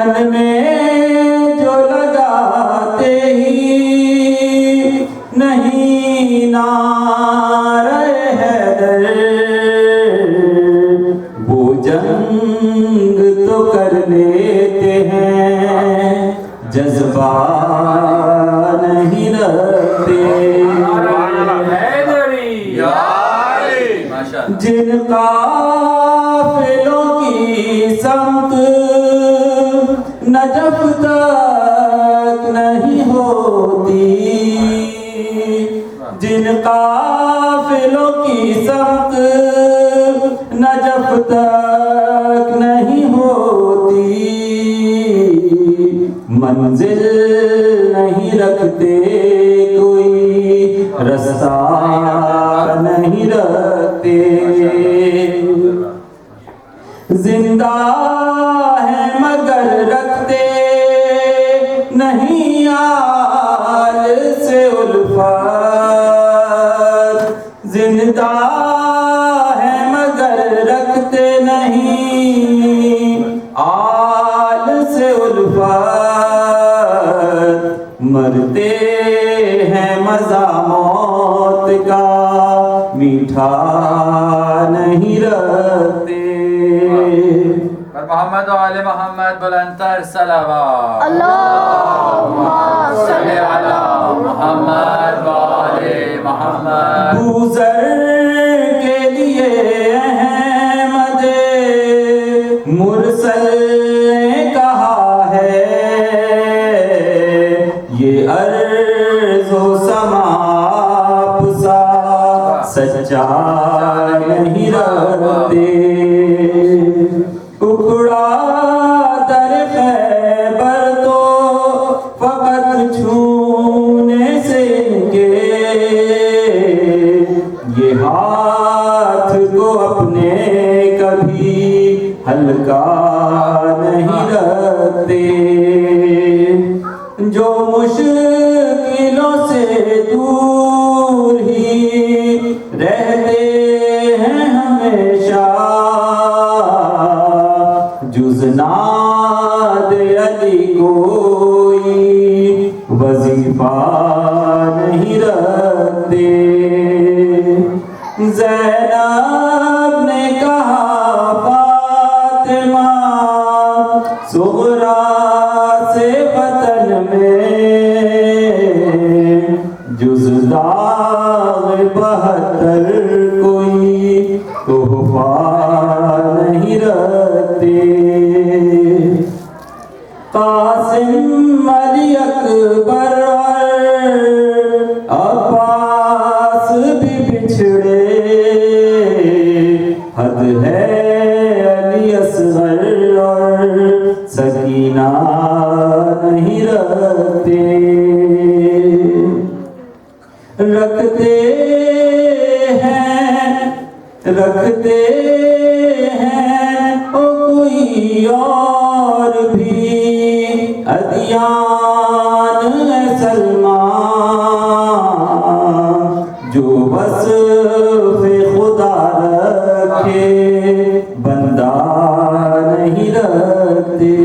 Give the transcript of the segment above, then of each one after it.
تن میں جو لگاتے ہی نہیں نعرہ حیدر، وہ جنگ تو کر لیتے ہیں جذبہ نہیں رکھتے۔ جن قافلوں کی سمت نجف تک نہیں ہوتی، جن قافلوں کی سمت نجف تک نہیں ہوتی، منزل نہیں رکھتے کوئی رستہ نہیں رکھتے، زندہ ہے مگر رکھتے نہیں آل سے الفت، زندہ ہے مگر رکھتے نہیں آل سے الفت، مرتے ہیں مزہ موت کا میٹھا نہیں رکھتے۔ محمد و آل محمد بلندتر صلوات۔ اللہم صلی علی محمد و آل محمد۔ بوذر کے لیے احمد مرسل نے کہا ہے، یہ ارض و سماء سا سچا نہیں رکھتے، اکھڑا در خیبر تو فقط چھونے سے ان کے، یہ ہاتھ کو اپنے کبھی ہلکا نہیں رکھتے، جو مشکلوں سے دور ہی رہتے ہیں ہمیشہ، جز ناد علی کوئی وظیفہ نہیں رکھتے، زینب نے کہا فاطمہ صغریٰ سے وطن میں جز داغ 72 کوئی تحفہ نہیں رکھتے، قاسم علی اکبر عباس بھی بچھڑے، حد ہے علی اصغر اور سکینہ نہیں رکھتے، رکھتے ہیں او کوئی اور بھی ادیان سلمان، جو وصف خدا رکھے بندہ نہیں رکھتے۔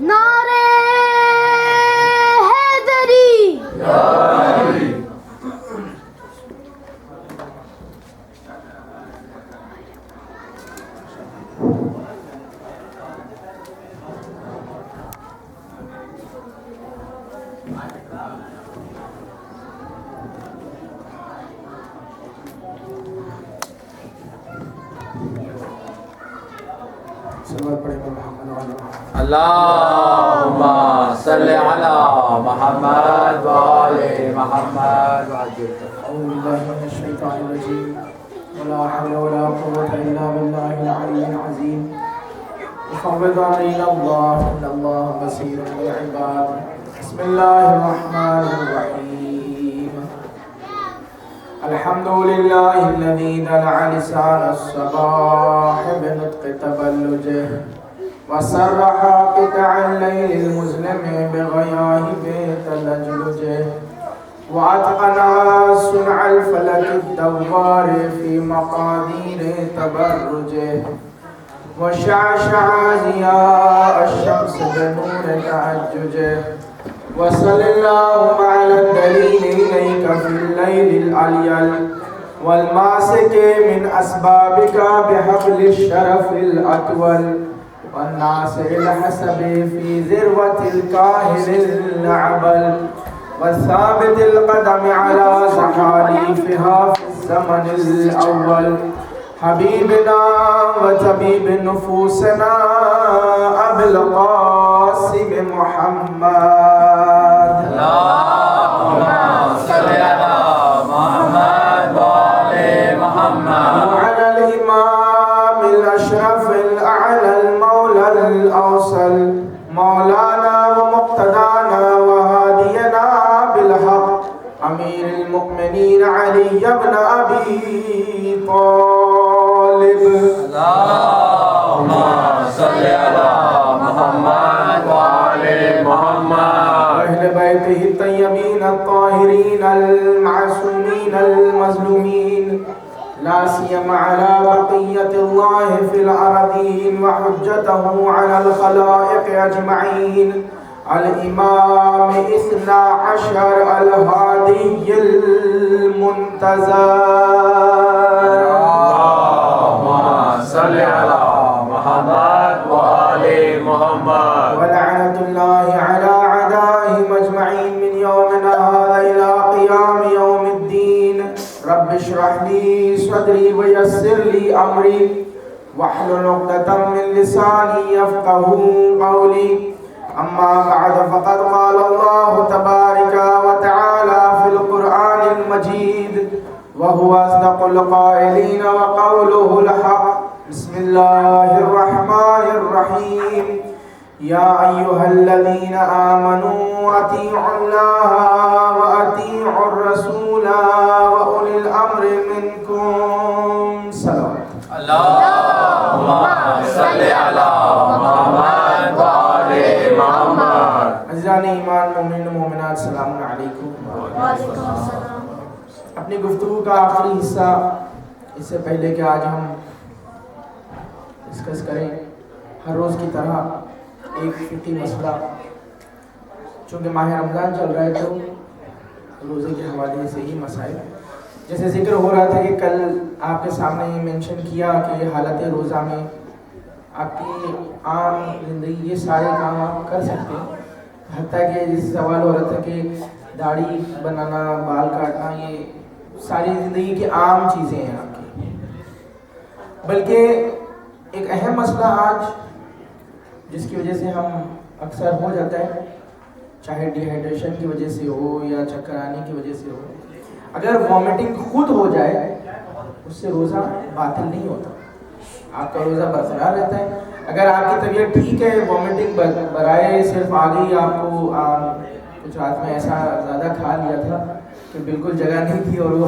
نعرہ حیدری، اللہم صلی علی محمد و آل محمد۔ أعوذ بالله من الشيطان الرجيم، ولا حول ولا قوة إلا بالله العلي العظيم، فوض إلى الله إن الله بصير بالعباد، بسم الله الرحمن الرحيم، الحمد لله الذي دلع لسان الصباح بنطق تبلجه، وسرح قطع الليل المظلم بغياهب تلجلجه، وأتقن صنع الفلك الدوار في مقادير تبرجه، وشعشع ضياء الشمس بنور تعججه وصل اللهم على الدليل إليك في الليل الأليل والماسك من أسبابك بحبل الشرف الأطول والناصر الحسب في ذروة الكاهل الأعبل والثابت القدم على زحاليفها في الزمن الأول حبيبنا وطبيب نفوسنا أبي القاسم محمد اللهم صل على محمد وآل محمد وعلى الإمام الأشرف الأعلى المولى الأوصل مولانا ومقتدانا وهادينا بالحق أمير المؤمنين علي بن أبي طالب اللهم صل على محمد وآل محمد وأهل بيته الطيبين الطاهرين المعصومين المظلومين لا سيما على بقية الله في الأرضين وحجته على الخلائق أجمعين الإمام 12 الهادي المنتظر اللهم صل على محمد وآل محمد ولعنة الله على أعدائهم أجمعين من يومنا هذا إلى قيام يوم الدين رب اشرح لي صدري ويسر لي أمري واحلل عقدة من لساني يفقهوا قولي أما بعد فقد قال الله تبارك وتعالى في القرآن المجيد وهو أصدق القائلين وقوله الحق بسم الله الرحمن الرحيم يا أيها الذين آمنوا أطيعوا الله وأطيعوا الرسول وأولي الأمر منكم صلوات اللهم صل على محمد وآل محمد عزیزان ایمان مومن مومنات السلام علیکم وعلیکم السلام. اپنی گفتگو کا آخری حصہ اس سے پہلے کہ آج ہم ڈسکس کریں ہر روز کی طرح ایک فقہی مسئلہ چونکہ ماہ رمضان چل رہا ہے تو روزے کے حوالے سے ہی مسائل جیسے ذکر ہو رہا تھا کہ کل آپ کے سامنے یہ مینشن کیا کہ حالت روزہ میں آپ کی عام زندگی یہ سارے کام آپ کر سکتے ہیں حتیٰ کہ جس سوال ہو رہا تھا کہ داڑھی بنانا بال کاٹنا یہ ساری زندگی کی عام چیزیں ہیں آپ کی بلکہ ایک اہم مسئلہ آج جس کی وجہ سے ہم اکثر ہو جاتا ہے چاہے ڈی ہائیڈریشن کی وجہ سے ہو یا چکر آنے کی وجہ سے ہو اگر وامٹنگ خود ہو جائے اس سے روزہ باطل نہیں ہوتا آپ کا روزہ برقرار رہتا ہے اگر آپ کی طبیعت ٹھیک ہے وامٹنگ برائے صرف آ گئی آپ کو کچھ رات میں ایسا زیادہ کھا لیا تھا کہ بالکل جگہ نہیں تھی اور وہ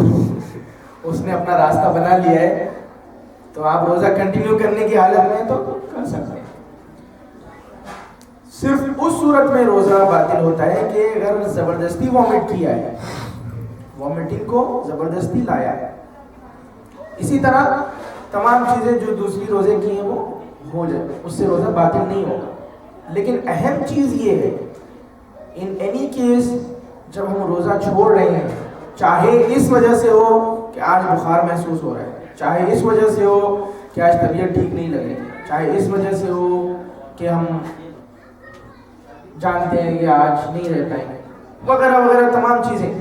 اس نے اپنا راستہ بنا لیا ہے تو آپ روزہ کنٹینیو کرنے کی حالت میں تو کر سکتے ہیں صرف اس صورت میں روزہ باطل ہوتا ہے کہ اگر زبردستی وامٹ کیا ہے وامٹنگ کو زبردستی لایا ہے اسی طرح تمام چیزیں جو دوسری روزے کی ہیں وہ ہو جائے اس سے روزہ باطل نہیں ہوگا لیکن اہم چیز یہ ہے ان اینی کیس جب ہم روزہ چھوڑ رہے ہیں چاہے اس وجہ سے ہو کہ آج بخار محسوس ہو رہا ہے چاہے اس وجہ سے ہو کہ آج طبیعت ٹھیک نہیں لگ رہی چاہے اس وجہ سے ہو کہ ہم جانتے ہیں کہ آج نہیں رہ پائیں گے وغیرہ وغیرہ تمام چیزیں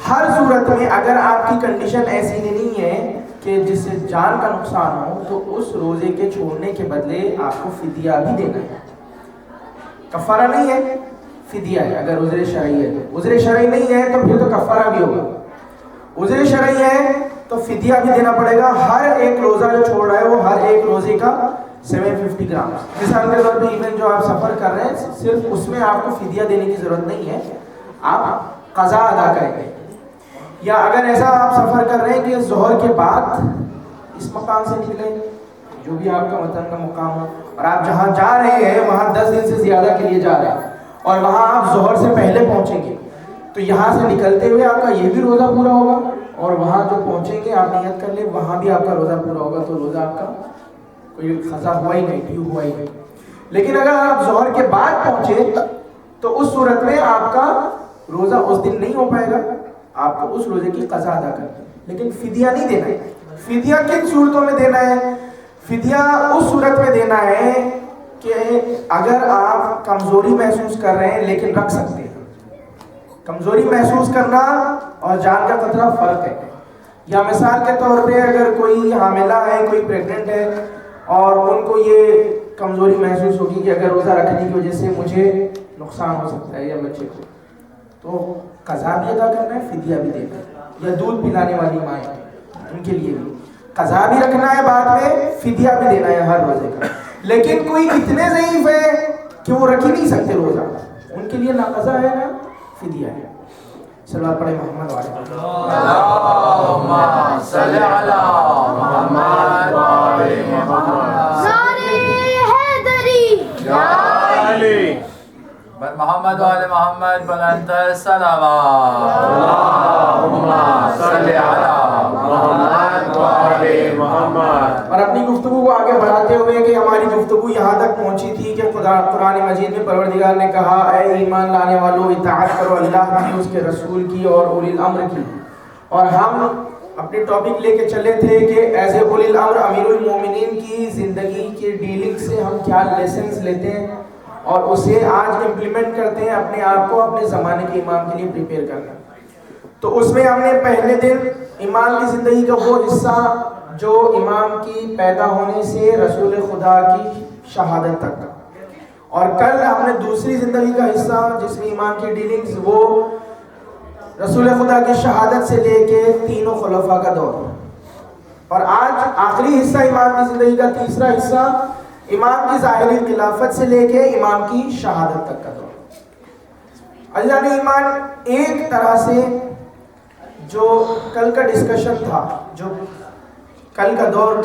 ہر صورت میں اگر آپ کی کنڈیشن ایسی نہیں ہے کہ جس سے جان کا نقصان ہو تو اس روزے کے چھوڑنے کے بدلے آپ کو فدیہ بھی دینا ہے کفارہ نہیں ہے فدیہ ہے اگر عذر شرعی ہے عذر شرعی نہیں ہے تو پھر تو کفارہ بھی ہوگا عذر شرعی ہے تو فدیہ بھی دینا پڑے گا ہر ایک روزہ جو چھوڑ رہا ہے وہ ہر ایک روزے کا 750 گرام مثال کے طور پہ ایون جو آپ سفر کر رہے ہیں صرف اس میں آپ کو فدیہ دینے کی ضرورت نہیں ہے آپ قضا ادا کریں گے یا اگر ایسا آپ سفر کر رہے ہیں کہ ظہر کے بعد اس مقام سے نکلیں جو بھی آپ کا وطن کا مقام ہو اور آپ جہاں جا رہے ہیں وہاں 10 دن سے زیادہ کے لیے جا رہے ہیں اور وہاں آپ ظہر سے پہلے پہنچیں گے تو یہاں سے نکلتے ہوئے آپ کا یہ بھی روزہ پورا ہوگا اور وہاں جو پہنچیں گے آپ نیت کر لیں وہاں بھی آپ کا روزہ پورا ہوگا تو روزہ آپ کا کوئی قضا ہوا ہی نہیں، ڈیو ہوا ہی نہیں. لیکن اگر آپ ظہر کے بعد پہنچے تو اس صورت میں آپ کا روزہ اس دن نہیں ہو پائے گا، آپ کو اس روزے کی قضا ادا کرنی ہے. لیکن فدیہ نہیں دینا ہے. فدیہ کن صورتوں میں دینا ہے؟ فدیہ اس صورت میں دینا ہے کہ اگر آپ کمزوری محسوس کر رہے ہیں لیکن رکھ سکتے ہیں. کمزوری محسوس کرنا اور جان کا خطرہ فرق ہے. یا مثال کے طور پہ اگر کوئی حاملہ ہے، کوئی پریگننٹ ہے اور ان کو یہ کمزوری محسوس ہوگی کہ اگر روزہ رکھنے کی وجہ سے مجھے نقصان ہو سکتا ہے یا بچے کو، تو قضا بھی ادا کرنا ہے، فدیہ بھی دینا ہے. یا دودھ پلانے والی مائیں ان کے لیے بھی قضا بھی رکھنا ہے، بعد میں فدیہ بھی دینا ہے ہر روزے کا. لیکن کوئی اتنے ضعیف ہے کہ وہ رکھ ہی نہیں سکتے روزہ، ان کے لیے نہ قضا ہے نہ فدیہ ہے. صلوات پڑھیں محمد والے اللہم صلی علی محمد وآل محمد. نعرے حیدری یا علی بر محمد وآل محمد بلند الصلوات. اللہم صلی علی محمد وآل محمد. اور اپنی گفتگو کو آگے بڑھاتے ہوئے کہ ہماری گفتگو یہاں تک پہنچی تھی کہ قرآن مجید میں پروردگار نے کہا اے ایمان لانے والوں اطاعت کرو اللہ کی، اس کے رسول کی اور اولی الامر کی. اور ہم اپنے ٹاپک لے کے چلے تھے کہ ایز اے اولی الامر امیر المومنین کی زندگی کے ڈیلنگ سے ہم کیا لیسنز لیتے ہیں اور اسے آج امپلیمنٹ کرتے ہیں اپنے آپ کو اپنے زمانے کے امام کے لیے پریپیئر کرنا. تو اس میں ہم نے پہلے دن امام کی زندگی کا وہ حصہ جو امام کی پیدا ہونے سے رسول خدا کی شہادت تک کا، اور کل ہم نے دوسری زندگی کا حصہ جس میں امام کی ڈیلنگز وہ رسول خدا کی شہادت سے لے کے تینوں خلفاء کا دور، اور آج آخری حصہ امام کی زندگی کا تیسرا حصہ امام کی ظاہری خلافت سے لے کے امام کی شہادت تک کا دور. اللہ نے ایمان ایک طرح سے جو کل کا ڈسکشن تھا، جو کل کا دور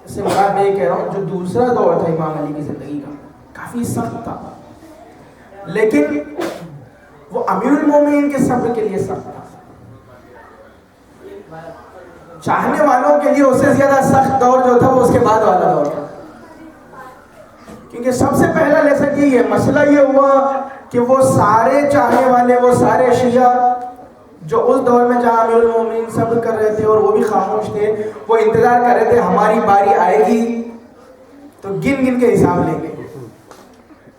سے مراد میں یہ کہہ رہا ہوں جو دوسرا دور تھا امام علی کی زندگی کا کافی سخت تھا، لیکن وہ امیر المومنین کے صبر کے لیے سخت تھا. چاہنے والوں کے لیے اس سے زیادہ سخت دور جو تھا وہ اس کے بعد والا دور تھا، کیونکہ سب سے پہلا لیسن یہی ہے. مسئلہ یہ ہوا کہ وہ سارے چاہنے والے، وہ سارے شیعہ جو اس دور میں جہاں امیر المومنین صبر کر رہے تھے اور وہ بھی خاموش تھے، وہ انتظار کر رہے تھے ہماری باری آئے گی تو گن گن کے حساب لیں گے،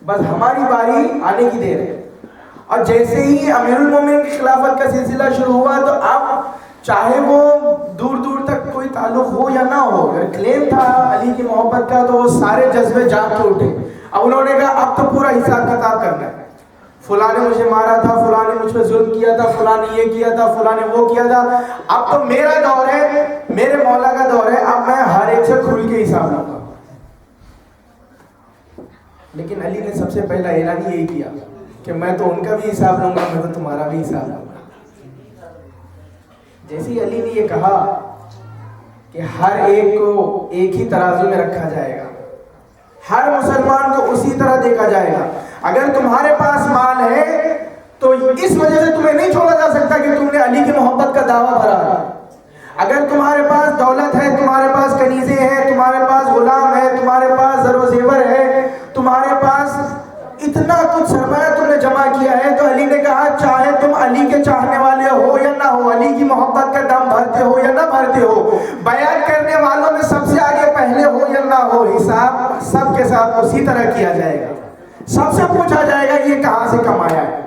بس ہماری باری آنے کی دیر ہے. اور جیسے ہی امیر المومنین کی خلافت کا سلسلہ شروع ہوا تو اب چاہے وہ دور دور تک کوئی تعلق ہو یا نہ ہو، اگر کلیم تھا علی کی محبت کا تو وہ سارے جذبے جاگ کے اٹھے. اب انہوں نے کہا اب تو پورا حساب کتاب کرنا ہے، فلاں نے مجھے مارا تھا، فلاں نے مجھ پہ ظلم کیا تھا، فلاں نے یہ کیا تھا، فلاں نے وہ کیا تھا، اب تو میرا دور ہے، میرے مولا کا دور ہے، اب میں ہر ایک سے کھل کے حساب لوں گا. لیکن علی نے سب سے پہلا اعلان یہی کیا کہ میں تو ان کا بھی حساب لوں گا، میں تو تمہارا بھی حساب لوں گا. جیسے ہی علی نے یہ کہا کہ ہر ایک کو ایک ہی ترازو میں رکھا جائے گا، ہر مسلمان کو اسی طرح دیکھا جائے گا. اگر تمہارے پاس مال ہے تو اس وجہ سے تمہیں نہیں چھوڑا جا سکتا کہ تم نے علی کی محبت کا دعویٰ بھرا. اگر تمہارے پاس دولت ہے، تمہارے پاس کنیزیں ہیں، تمہارے پاس غلام ہے، تمہارے پاس زر و زیور ہے، تمہارے پاس اتنا کچھ سرمایہ تم نے جمع کیا ہے، تو علی نے کہا چاہے تم علی کے چاہنے والے ہو یا نہ ہو، علی کی محبت کا دم بھرتے ہو یا نہ بھرتے ہو، بیعت کرنے والوں میں سب سے آگے پہلے ہو یا نہ ہو، حساب سب کے ساتھ اسی طرح کیا جائے گا. سب سے پوچھا جائے گا یہ کہاں سے کمایا ہے،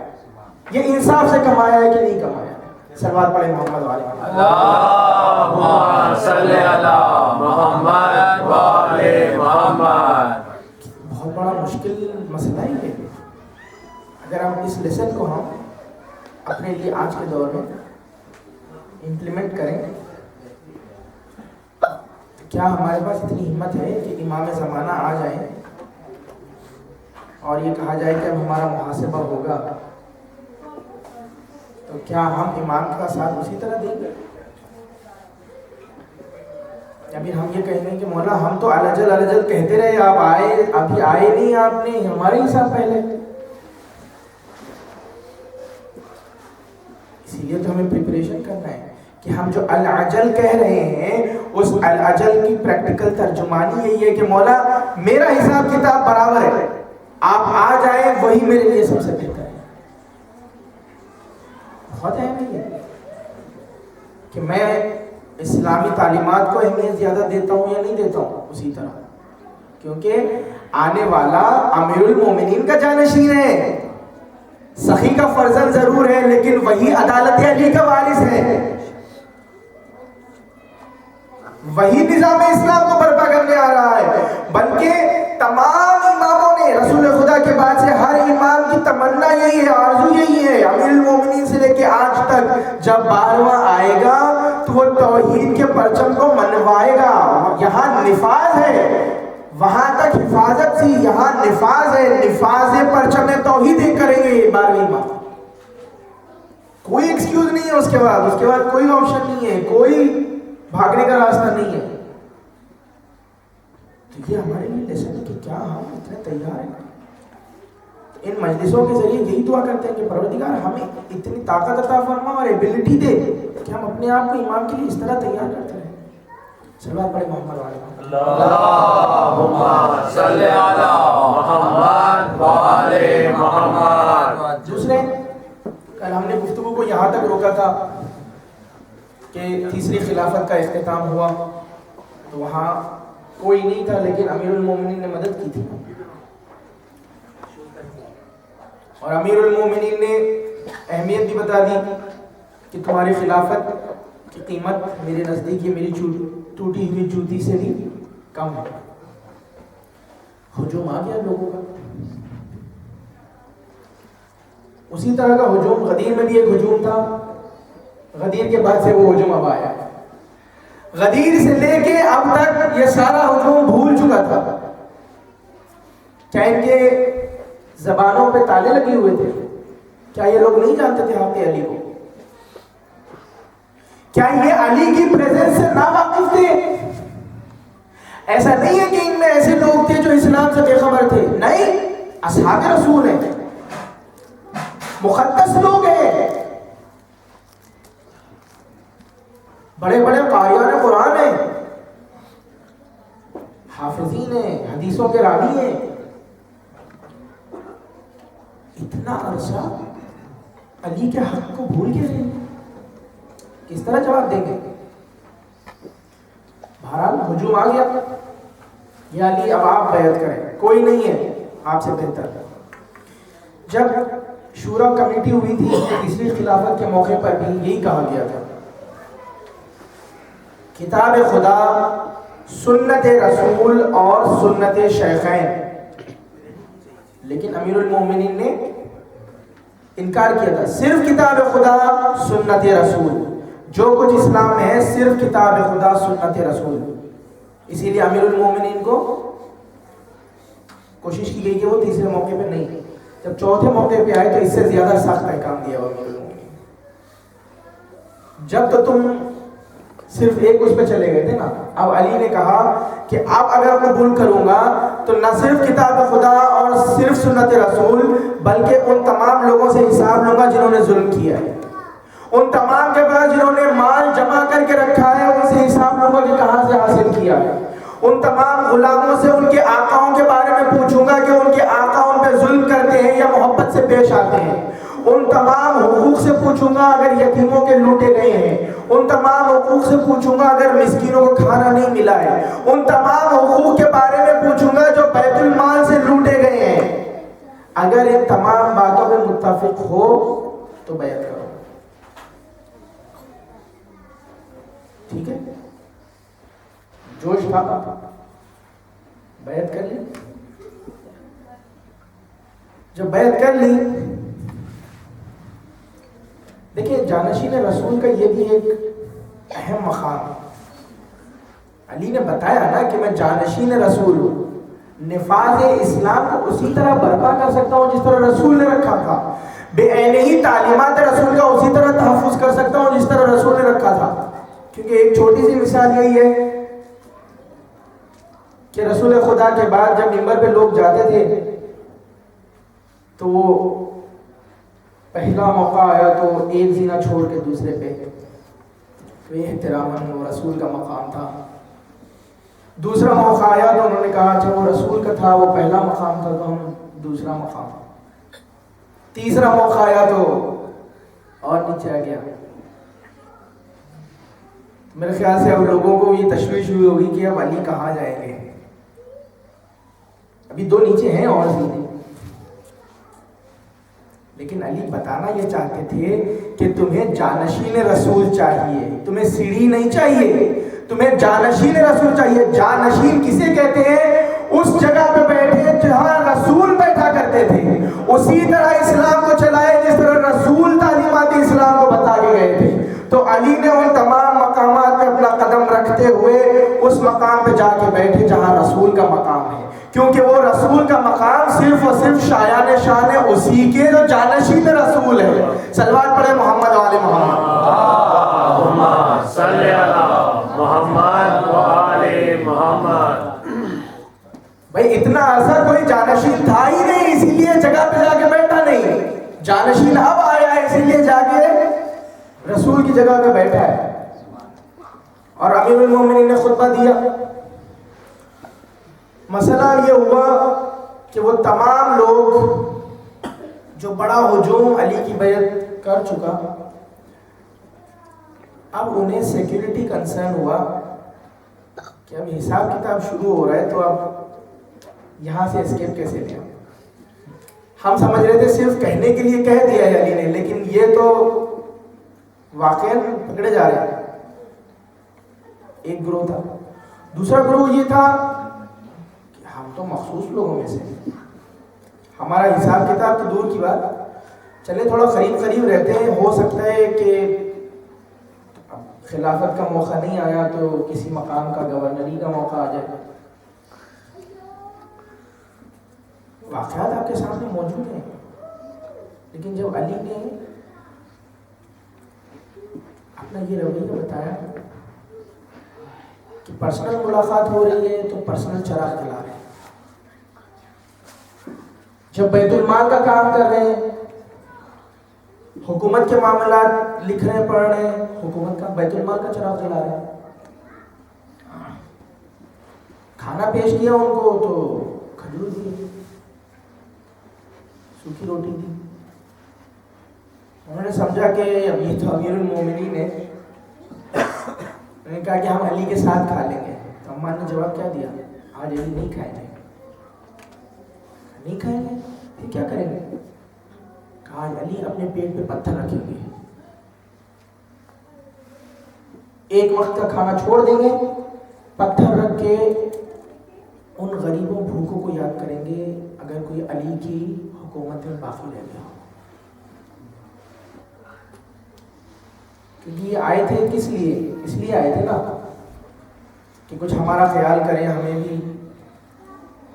یہ انصاف سے کمایا ہے کہ نہیں کمایا. صلوات پڑھیں محمد والے اللہم صلی علی محمد وآل محمد. بہت بڑا مشکل مسئلہ ہی ہے. اگر ہم اس لیسن کو ہم اپنے لیے آج کے دور میں امپلیمنٹ کریں تو کیا ہمارے پاس اتنی ہمت ہے کہ امام زمانہ آ جائیں اور یہ کہا جائے کہ اب ہمارا محاسبہ ہوگا تو کیا ہم امام کا ساتھ اسی طرح دیں گے؟ ابھی ہم یہ کہیں گے کہ مولا ہم تو الجل کہتے رہے، آپ آئے، ابھی آئے نہیں، آپ نے ہمارے ہی ساتھ پہلے. اسی لیے تو ہمیں پریپریشن کرنا ہے کہ ہم جو العجل کہہ رہے ہیں اس الاجل کی پریکٹیکل ترجمانی یہی ہے کہ مولا میرا حساب کتاب برابر ہے، آپ آ جائیں وہی میرے لیے سب سے بہتر ہے. بہت اہم ہے کہ میں اسلامی تعلیمات کو اہمیت زیادہ دیتا ہوں یا نہیں دیتا ہوں اسی طرح، کیونکہ آنے والا امیر المومنین کا جانشین ہے، سخی کا فرزند ضرور ہے لیکن وہی عدالت علی کا وارث ہے، وہی نظام اسلام کو برپا کرنے آ رہا ہے. بلکہ تمام اماموں نے رسول خدا کے بعد سے ہر امام کی تمنا یہی ہے، آرزو یہی ہے، امیر المومنین سے لے کے آج تک جب 12واں آئے گا تو وہ توحید کے پرچم کو منوائے گا. یہاں نفاذ ہے، وہاں تک حفاظت تھی، یہاں نفاذ ہے، نفاذ پرچم توحید کریں گے 12ویں امام. کوئی ایکسکیوز نہیں ہے اس کے بعد کوئی آپشن نہیں ہے، کوئی بھاگنے کا راستہ نہیں ہے. تو یہ ہمارے لیے لیسن ہے کہ کیا ہم اتنے تیار ہیں. ان مجلسوں کے ذریعے یہی دعا کرتے ہیں کہ پروردگار ہمیں اتنی طاقت عطا فرما اور ایبلٹی دے کہ ہم اپنے آپ کو امام کے لیے اس طرح تیار کرتے رہیں. صلوات پڑھیں محمد والے اللہم صلی علی محمد وعلی محمد. دوسرے کل ہم نے گفتگو کو یہاں تک روکا تھا کہ تیسری خلافت کا اختتام ہوا تو وہاں کوئی نہیں تھا لیکن امیر المومنین نے مدد کی تھی، اور امیر المومنین نے اہمیت بھی بتا دی کہ تمہاری خلافت کی قیمت میرے نزدیک یہ میری ٹوٹی ہوئی جوتی سے بھی کم ہے. ہجوم آ گیا لوگوں کا، اسی طرح کا ہجوم غدیر میں بھی ایک ہجوم تھا، غدیر کے بعد سے وہ ہجوم اب آیا. غدیر سے لے کے اب تک یہ سارا ہجوم بھول چکا تھا. کیا ان کے زبانوں پہ تالے لگے ہوئے تھے؟ کیا یہ لوگ نہیں جانتے تھے حق علی کو؟ کیا یہ علی کی پریزنس سے ناواقف تھے؟ ایسا نہیں ہے کہ ان میں ایسے لوگ تھے جو اسلام سے بے خبر تھے، نہیں، اصحاب رسول ہیں، مقدس لوگ ہیں، بڑے بڑے قاریان قرآن ہیں، حافظین ہیں، حدیثوں کے راوی ہیں. اتنا عرصہ علی کے حق کو بھول کے رہے، کس طرح جواب دیں گے؟ بہرحال ہجوم آ گیا، یا علی اب آپ بیعت کریں، کوئی نہیں ہے آپ سے بہتر. جب شورا کمیٹی ہوئی تھی تیسری خلافت کے موقع پر بھی یہی کہا گیا تھا، کتاب خدا، سنت رسول اور سنت شیخین. لیکن امیر المومنین نے انکار کیا تھا، صرف کتاب خدا سنت رسول، جو کچھ اسلام میں ہے صرف کتاب خدا سنت رسول. اسی لیے امیر المومنین کو کوشش کی گئی کہ وہ تیسرے موقع پہ نہیں، جب چوتھے موقع پہ آئے تو اس سے زیادہ سخت احکام دیا امیر المومنین. جب تو تم صرف ایک اس پہ چلے گئے تھے نا، اب علی نے کہا کہ اب اگر قبول کروں گا تو نہ صرف کتاب خدا اور صرف سنت رسول بلکہ ان تمام لوگوں سے حساب لوں گا جنہوں نے ظلم کیا ہے، ان تمام کے بعد جنہوں نے مال جمع کر کے رکھا ہے ان سے حساب لوں گا کہ کہاں سے حاصل کیا ہے، ان تمام غلاموں سے ان کے آقاؤں کے بارے میں پوچھوں گا کہ ان کے آقا ان پہ ظلم کرتے ہیں یا محبت سے پیش آتے ہیں، ان تمام حقوق سے پوچھوں گا اگر یتیموں کے لوٹے گئے ہیں، ان تمام حقوق سے پوچھوں گا اگر مسکینوں کو کھانا نہیں ملا ہے، ان تمام حقوق کے بارے میں پوچھوں گا جو بیت المال سے لوٹے گئے ہیں. اگر ان تمام باتوں پہ متفق ہو تو بیعت کرو. ٹھیک ہے، جوش تھا، بیعت کر لی. جب بیعت کر لی، دیکھیں جانشین رسول کا یہ بھی ایک اہم مقام ہے. علی نے بتایا نا کہ میں جانشین رسول ہوں، نفاذ اسلام کو اسی طرح برپا کر سکتا ہوں جس طرح رسول نے رکھا تھا، بے عینی ہی تعلیمات رسول کا اسی طرح تحفظ کر سکتا ہوں جس طرح رسول نے رکھا تھا. کیونکہ ایک چھوٹی سی مثال یہی ہے کہ رسول خدا کے بعد جب منبر پہ لوگ جاتے تھے تو وہ پہلا موقع آیا تو ایک زینہ چھوڑ کے دوسرے پہ، تو یہ احتراماً وہ رسول کا مقام تھا. دوسرا موقع آیا تو انہوں نے کہا اچھا وہ رسول کا تھا، وہ پہلا مقام تھا تو ہم دوسرا مقام. تیسرا موقع آیا تو اور نیچے آ گیا. میرے خیال سے اب لوگوں کو یہ تشویش ہوئی ہوگی کہ اب علی کہاں جائیں گے. ابھی 2 نیچے ہیں اور سیدھے، لیکن علی بتانا یہ چاہتے تھے کہ تمہیں جانشین رسول چاہیے، تمہیں سیڑھی نہیں چاہیے، تمہیں جانشین رسول چاہیے. جانشین کسے کہتے ہیں؟ اس جگہ پہ بیٹھے جہاں رسول بیٹھا کرتے تھے، اسی طرح اسلام کو چلائے جس طرح رسول تعلیمات اسلام کو بتا کے گئے تھے. تو علی نے ان تمام مقامات پہ اپنا قدم رکھتے ہوئے اس مقام پہ جا کے بیٹھے جہاں رسول کا مقام ہے، کیونکہ وہ رسول کا مقام صرف اور صرف شایان شان ہے اسی کے جو جانشین رسول ہے. صلوات پڑھے محمد وآل محمد. اللہم صلی علی محمد وآل محمد. بھائی اتنا عرصہ کوئی جانشین تھا ہی نہیں، اسی لیے جگہ پہ جا کے بیٹھا نہیں. جانشین اب آیا ہے اسی لیے جا کے رسول کی جگہ پہ بیٹھا ہے. اور امیر المومنین نے خطبہ دیا. مسئلہ یہ ہوا کہ وہ تمام لوگ جو بڑا ہجوم علی کی بیعت کر چکا، اب انہیں سیکیورٹی کنسرن ہوا کہ اب حساب کتاب شروع ہو رہا ہے تو اب یہاں سے اسکیپ کیسے لیں. ہم سمجھ رہے تھے صرف کہنے کے لیے کہہ دیا ہے علی نے، لیکن یہ تو واقعاً پکڑے جا رہے ہیں. ایک گروہ تھا. دوسرا گروہ یہ تھا کہ ہم تو مخصوص لوگوں میں سے، ہمارا حساب کتاب تو دور کی بات، چلے تھوڑا قریب رہتے ہیں، ہو سکتا ہے کہ خلافت کا موقع نہیں آیا تو کسی مقام کا گورنری کا موقع آ جائے. واقعات آپ کے سامنے موجود ہیں. لیکن جب علی نے اپنا یہ رویہ بتایا کہ پرسنل ملاقات ہو رہی ہے تو پرسنل چراغ جلا رہے ہیں، جب بیت المال کا کام کر رہے ہیں، حکومت کے معاملات لکھ رہے ہیں پڑھ رہے ہیں، حکومت کا بیت المال کا چراغ جلا رہے ہیں. کھانا پیش کیا ان کو تو کھجور دی، سوکھی روٹی دی. انہوں نے سمجھا کہ اب یہ تو امیر المومنین ہے، انہوں نے کہا کہ ہم علی کے ساتھ کھا لیں گے. تو عمار نے جواب کیا دیا؟ آج علی نہیں کھائیں گے. نہیں کھائیں گے پھر کیا کریں گے؟ کہا آج علی اپنے پیٹ پہ پتھر رکھیں گے، ایک وقت کا کھانا چھوڑ دیں گے، پتھر رکھ کے ان غریبوں بھوکوں کو یاد کریں گے اگر کوئی علی کی حکومت میں باقی رہ گیا. کیونکہ یہ آئے تھے کس لیے؟ اس لیے آئے تھے نا کہ کچھ ہمارا خیال کریں، ہمیں بھی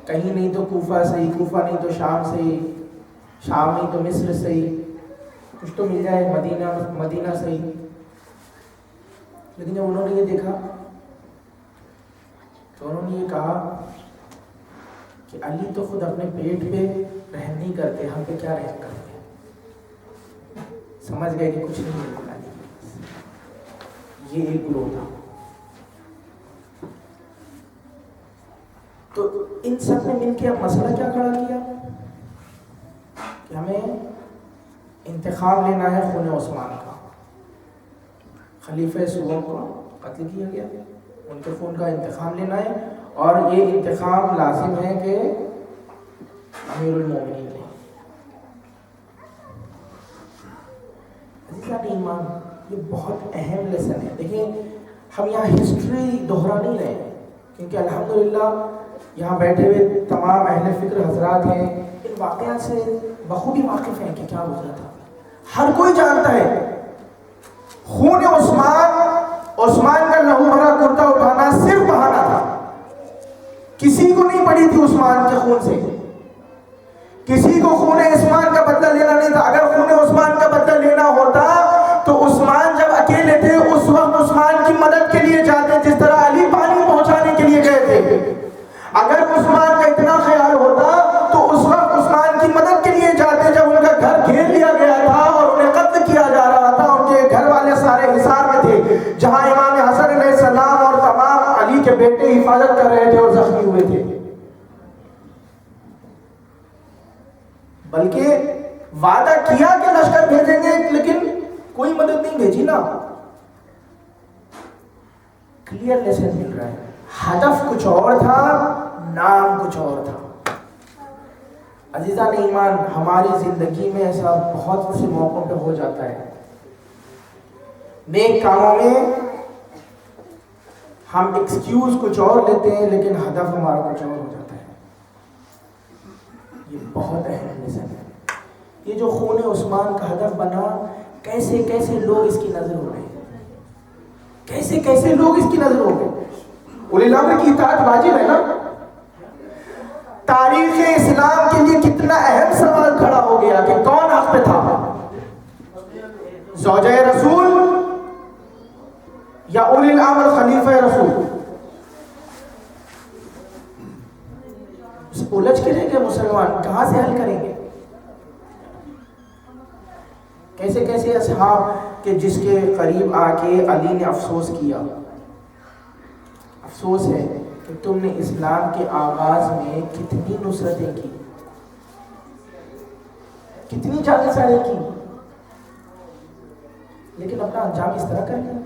کہیں نہیں تو کوفہ صحیح، کوفہ نہیں تو شام صحیح، شام نہیں تو مصر صحیح، کچھ تو مل جائے مدینہ صحیح. لیکن جب انہوں نے یہ دیکھا تو انہوں نے یہ کہا کہ علی تو خود اپنے پیٹ پہ رحم نہیں کرتے، ہم پہ کیا رحم کرتے ہیں. سمجھ گئے کہ کچھ نہیں ملتا. یہ ایک گروہ تھا. تو ان سب نے مل کے اب مسئلہ کیا کھڑا کیا کہ ہمیں انتقام لینا ہے خون عثمان کا. خلیفہ سوم کو قتل کیا گیا، ان کے خون کا انتقام لینا ہے، اور یہ انتقام لازم ہے کہ امیر المومنین نے. عزیزان ایمان، یہ بہت اہم لیسن ہے. دیکھیں ہم یہاں ہسٹری دہرا نہیں رہے ہیں، کیونکہ الحمدللہ یہاں بیٹھے ہوئے تمام اہل فکر حضرات ہیں، ان واقعات سے بخوبی واقف ہیں کہ کیا گزرا تھا. ہر کوئی جانتا ہے خون عثمان کا لہو بھرا کرتا اٹھانا صرف بہانہ تھا. کسی کو نہیں پڑی تھی عثمان کے خون سے، کسی کو خون عثمان کا بدلہ لینا نہیں تھا. اگر خون عثمان کا بدلہ لینا ہوتا تو عثمان جب اکیلے تھے اس وقت عثمان کی مدد کے لیے جاتے جس طرح علی پانی پہنچانے کے لیے گئے تھے. اگر عثمان کا اتنا خیال ہوتا تو اس وقت عثمان کی مدد کے لیے جاتے جب ان کا گھر گھیر لیا گیا تھا اور انہیں قتل کیا جا رہا تھا. ان کے گھر والے سارے حصار میں تھے، جہاں علی کے بیٹے حفاظت کر رہے تھے اور زخمی ہوئے تھے، بلکہ وعدہ کیا کہ لشکر بھیجیں گے لیکن کوئی مدد نہیں بھیجی نا. کلیئر لیسن مل رہا ہے، ہدف کچھ اور تھا، نام کچھ اور تھا. عزیزان ایمان، ہماری زندگی میں ایسا بہت سے موقعوں پہ ہو جاتا ہے، نیک کاموں میں ہم ایکسکیوز کچھ اور لیتے ہیں لیکن ہدف ہمارا کچھ اور ہو جاتا ہے. یہ بہت اہم لیسن ہے. یہ جو خون عثمان کا ہدف بنا، کیسے کیسے لوگ اس کی نظر ہو گئے، کیسے کیسے لوگ اس کی نظر ہو گئے. اولی الامر کی اطاعت واجب ہے نا. تاریخ اسلام کے لیے کتنا اہم سوال کھڑا ہو گیا کہ کون حق پہ تھا، زوجہ رسول یا اولی الامر خلیفہ رسول. الجھ کے رہ گئے مسلمان، کہاں سے حل کریں گے؟ کیسے کیسے اصحاب کہ جس کے قریب آ کے علی نے افسوس کیا، افسوس ہے کہ تم نے اسلام کے آغاز میں کتنی نصرتیں کی، کتنی جانیں سارے کی، لیکن اپنا انجام اس طرح کر لیا.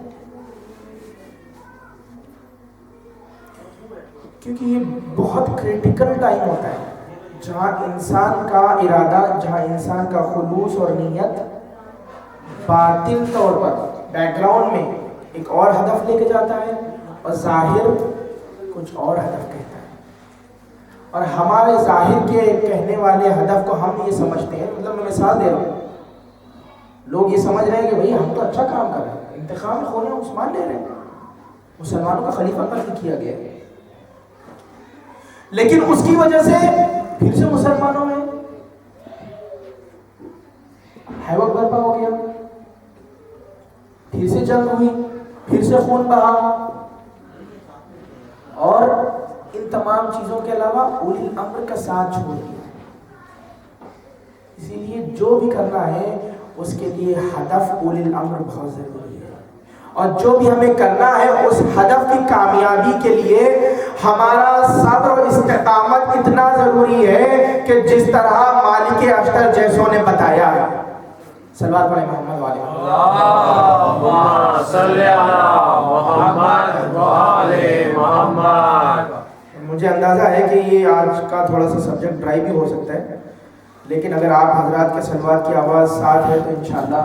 کیونکہ یہ بہت کریٹیکل ٹائم ہوتا ہے جہاں انسان کا ارادہ، جہاں انسان کا خلوص اور نیت باطن طور پر بیک گراؤنڈ میں ایک اور ہدف لے کے جاتا ہے اور ظاہر کچھ اور ہدف کہتا ہے. اور ہمارے ظاہر کے کہنے والے ہدف کو ہم یہ سمجھتے ہیں، مطلب میں مثال دے رہا ہوں، لوگ یہ سمجھ رہے ہیں کہ بھئی ہم تو اچھا کام کر رہے ہیں، انتخاب میں خون عثمان لے رہے ہیں، مسلمانوں کا خلیفہ قتل کیا گیا ہے، لیکن اس کی وجہ سے پھر سے مسلمانوں میں ہیوک برپا ہو گیا، پھر سے جنگ ہوئی، پھر سے خون بہا. اور ان تمام چیزوں کے علاوہ اولی الامر کا ساتھ چھوڑ دیا. اسی لیے جو بھی کرنا ہے اس کے لیے ہدف اولی الامر بہت ضروری ہے، اور جو بھی ہمیں کرنا ہے اس ہدف کی کامیابی کے لیے ہمارا صبر اور استقامت اتنا ضروری ہے کہ جس طرح مالک اشتر جیسوں نے بتایا ہے. صلوات پڑھیں محمد والے اللہم صلی علی محمد وآل محمد. مجھے اندازہ ہے کہ یہ آج کا تھوڑا سا سبجیکٹ ڈرائی بھی ہو سکتا ہے، لیکن اگر آپ حضرات کے صلوات کی آواز ساتھ ہے تو انشاءاللہ